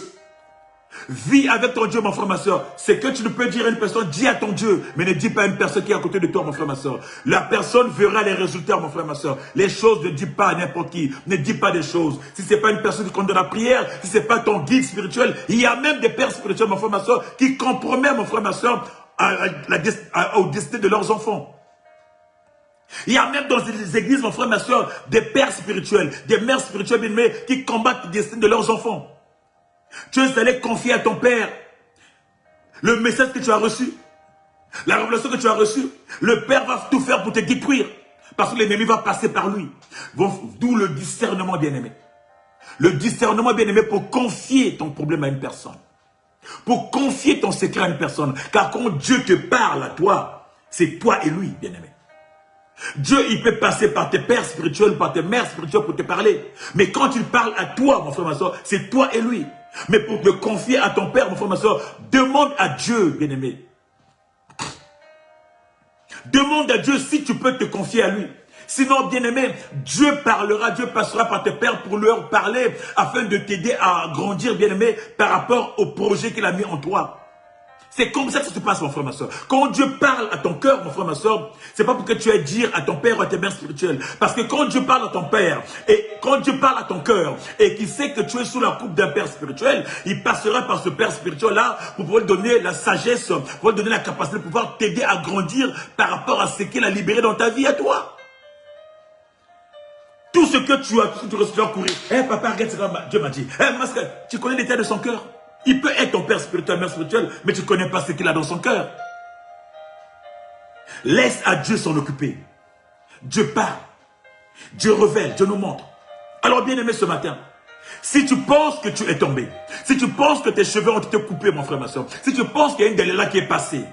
Vis avec ton Dieu, mon frère, ma soeur. C'est que tu ne peux dire à une personne, dis à ton Dieu, mais ne dis pas à une personne qui est à côté de toi, mon frère, ma soeur. La personne verra les résultats, mon frère, ma soeur. Les choses, ne dis pas à n'importe qui. Ne dis pas des choses. Si ce n'est pas une personne qui compte de la prière, si ce n'est pas ton guide spirituel, il y a même des pères spirituels, mon frère, ma soeur, qui compromettent, mon frère, ma soeur, au destin de leurs enfants. Il y a même dans les églises, mon frère, ma soeur, des pères spirituels, des mères spirituelles, bien-aimées, qui combattent le destin de leurs enfants. Tu es allé confier à ton père le message que tu as reçu, la révélation que tu as reçue. Le père va tout faire pour te détruire, parce que l'ennemi va passer par lui. D'où le discernement, bien-aimé. Le discernement, bien-aimé, pour confier ton problème à une personne. Pour confier ton secret à une personne. Car quand Dieu te parle à toi, c'est toi et lui, bien-aimé. Dieu, il peut passer par tes pères spirituels, par tes mères spirituelles pour te parler. Mais quand il parle à toi, mon frère, ma soeur, c'est toi et lui. Mais pour te confier à ton père, mon frère, ma soeur, demande à Dieu, bien-aimé. Demande à Dieu si tu peux te confier à lui. Sinon, bien-aimé, Dieu parlera, Dieu passera par tes pères pour leur parler afin de t'aider à grandir, bien-aimé, par rapport au projet qu'il a mis en toi. C'est comme ça que ça se passe, mon frère, ma soeur. Quand Dieu parle à ton cœur, mon frère, ma soeur, c'est pas pour que tu ailles dire à ton père ou à tes mères spirituelles. Parce que quand Dieu parle à ton père, et quand Dieu parle à ton cœur, et qu'il sait que tu es sous la coupe d'un père spirituel, il passera par ce père spirituel-là pour pouvoir te donner la sagesse, pour pouvoir te donner la capacité de pouvoir t'aider à grandir par rapport à ce qu'il a libéré dans ta vie à toi. Tout ce que tu as, tout ce que tu dois courir. Papa, regarde ce que Dieu m'a dit. Tu connais l'état de son cœur. Il peut être ton père spirituel, mère spirituelle, mais tu ne connais pas ce qu'il a dans son cœur. Laisse à Dieu s'en occuper. Dieu parle. Dieu révèle, Dieu nous montre. Alors bien aimé ce matin, si tu penses que tu es tombé, si tu penses que tes cheveux ont été coupés, mon frère, ma soeur, si tu penses qu'il y a une Delilah qui est passée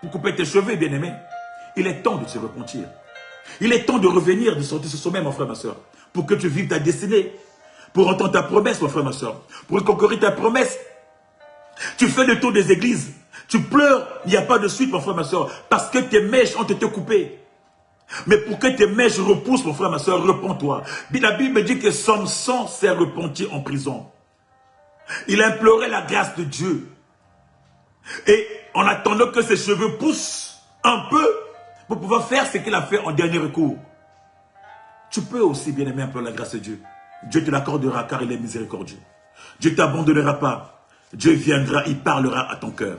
pour couper tes cheveux, bien aimé, il est temps de se repentir. Il est temps de revenir, de sortir ce sommeil, mon frère, ma soeur, pour que tu vives ta destinée, pour entendre ta promesse, mon frère, ma soeur, pour conquérir ta promesse. Tu fais le tour des églises, tu pleures, il n'y a pas de suite, mon frère, ma soeur, parce que tes mèches ont été coupées. Mais pour que tes mèches repoussent, mon frère, ma soeur, repens-toi. La Bible dit que Samson s'est repenti en prison. Il a imploré la grâce de Dieu. Et en attendant que ses cheveux poussent un peu pour pouvoir faire ce qu'il a fait en dernier recours. Tu peux aussi, bien aimé, implorer la grâce de Dieu. Dieu te l'accordera car il est miséricordieux. Dieu ne t'abandonnera pas. Dieu viendra, il parlera à ton cœur.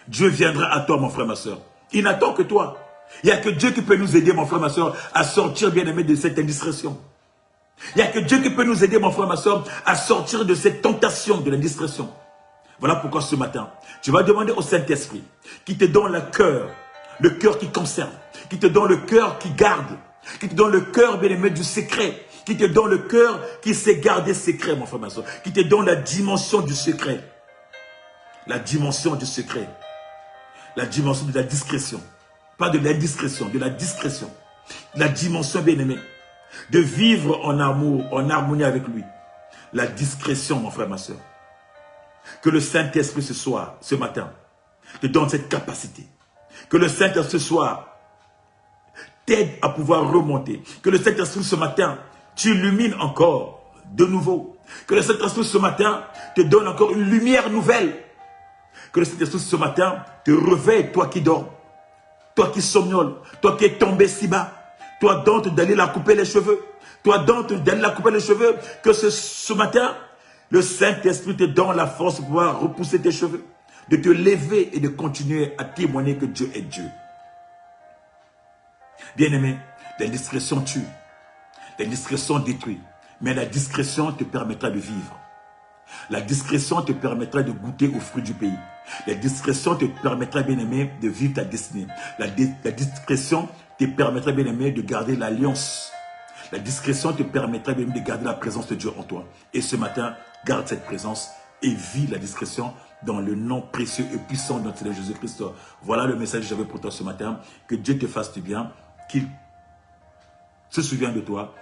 Dieu viendra à toi, mon frère, ma soeur. Il n'attend que toi. Il n'y a que Dieu qui peut nous aider, mon frère, ma soeur, à sortir, bien aimé, de cette indiscrétion. Il n'y a que Dieu qui peut nous aider, mon frère, ma soeur, à sortir de cette tentation de l'indiscrétion. Voilà pourquoi ce matin, tu vas demander au Saint-Esprit qui te donne le cœur qui conserve, qui te donne le cœur qui garde, qui te donne le cœur, bien aimé, du secret, qui te donne le cœur qui sait garder secret, mon frère, ma soeur, qui te donne la dimension du secret. La dimension du secret. La dimension de la discrétion. Pas de l'indiscrétion, de la discrétion. La dimension, bien-aimée, de vivre en amour, en harmonie avec lui. La discrétion, mon frère, ma soeur. Que le Saint-Esprit ce soir, ce matin, te donne cette capacité. Que le Saint-Esprit ce soir t'aide à pouvoir remonter. Que le Saint-Esprit ce matin t'illumine encore de nouveau. Que le Saint-Esprit ce matin te donne encore une lumière nouvelle. Que le Saint-Esprit ce matin te réveille, toi qui dors, toi qui somnoles, toi qui es tombé si bas, toi dont d'aller la couper les cheveux, toi dont d'aller la couper les cheveux, que ce matin, le Saint-Esprit te donne la force de pouvoir repousser tes cheveux, de te lever et de continuer à témoigner que Dieu est Dieu. Bien-aimé, la discrétion tue, la discrétion détruit, mais la discrétion te permettra de vivre. La discrétion te permettra de goûter aux fruits du pays. La discrétion te permettra, bien-aimé, de vivre ta destinée. La discrétion te permettra, bien-aimé, de garder l'alliance. La discrétion te permettra, bien-aimé, de garder la présence de Dieu en toi. Et ce matin, garde cette présence et vis la discrétion dans le nom précieux et puissant de notre Seigneur Jésus-Christ. Voilà le message que j'avais pour toi ce matin. Que Dieu te fasse du bien, qu'il se souvienne de toi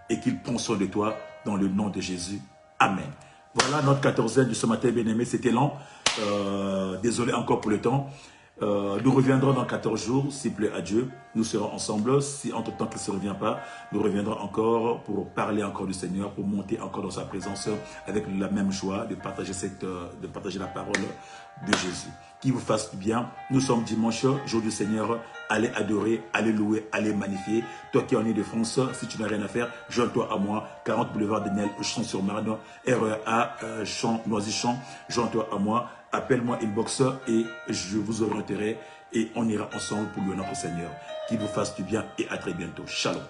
et qu'il prenne soin de toi dans le nom de Jésus. Amen. Voilà notre 14e de ce matin, bien-aimé. C'était long. Désolé encore pour le temps. Nous reviendrons dans 14 jours, s'il plaît à Dieu. Nous serons ensemble. Si entre-temps qu'il ne se revient pas, nous reviendrons encore pour parler encore du Seigneur, pour monter encore dans sa présence avec la même joie de partager la parole de Jésus. Qui vous fasse du bien. Nous sommes dimanche, jour du Seigneur. Allez adorer, allez louer, allez magnifier. Toi qui en es de France, si tu n'as rien à faire, joins-toi à moi. 40 boulevard de Nel, Champs-sur-Marne, REA, Noisy-Champs. Joins-toi à moi. Appelle-moi inbox et je vous orienterai et on ira ensemble pour louer notre Seigneur. Qu'il vous fasse du bien et à très bientôt. Shalom.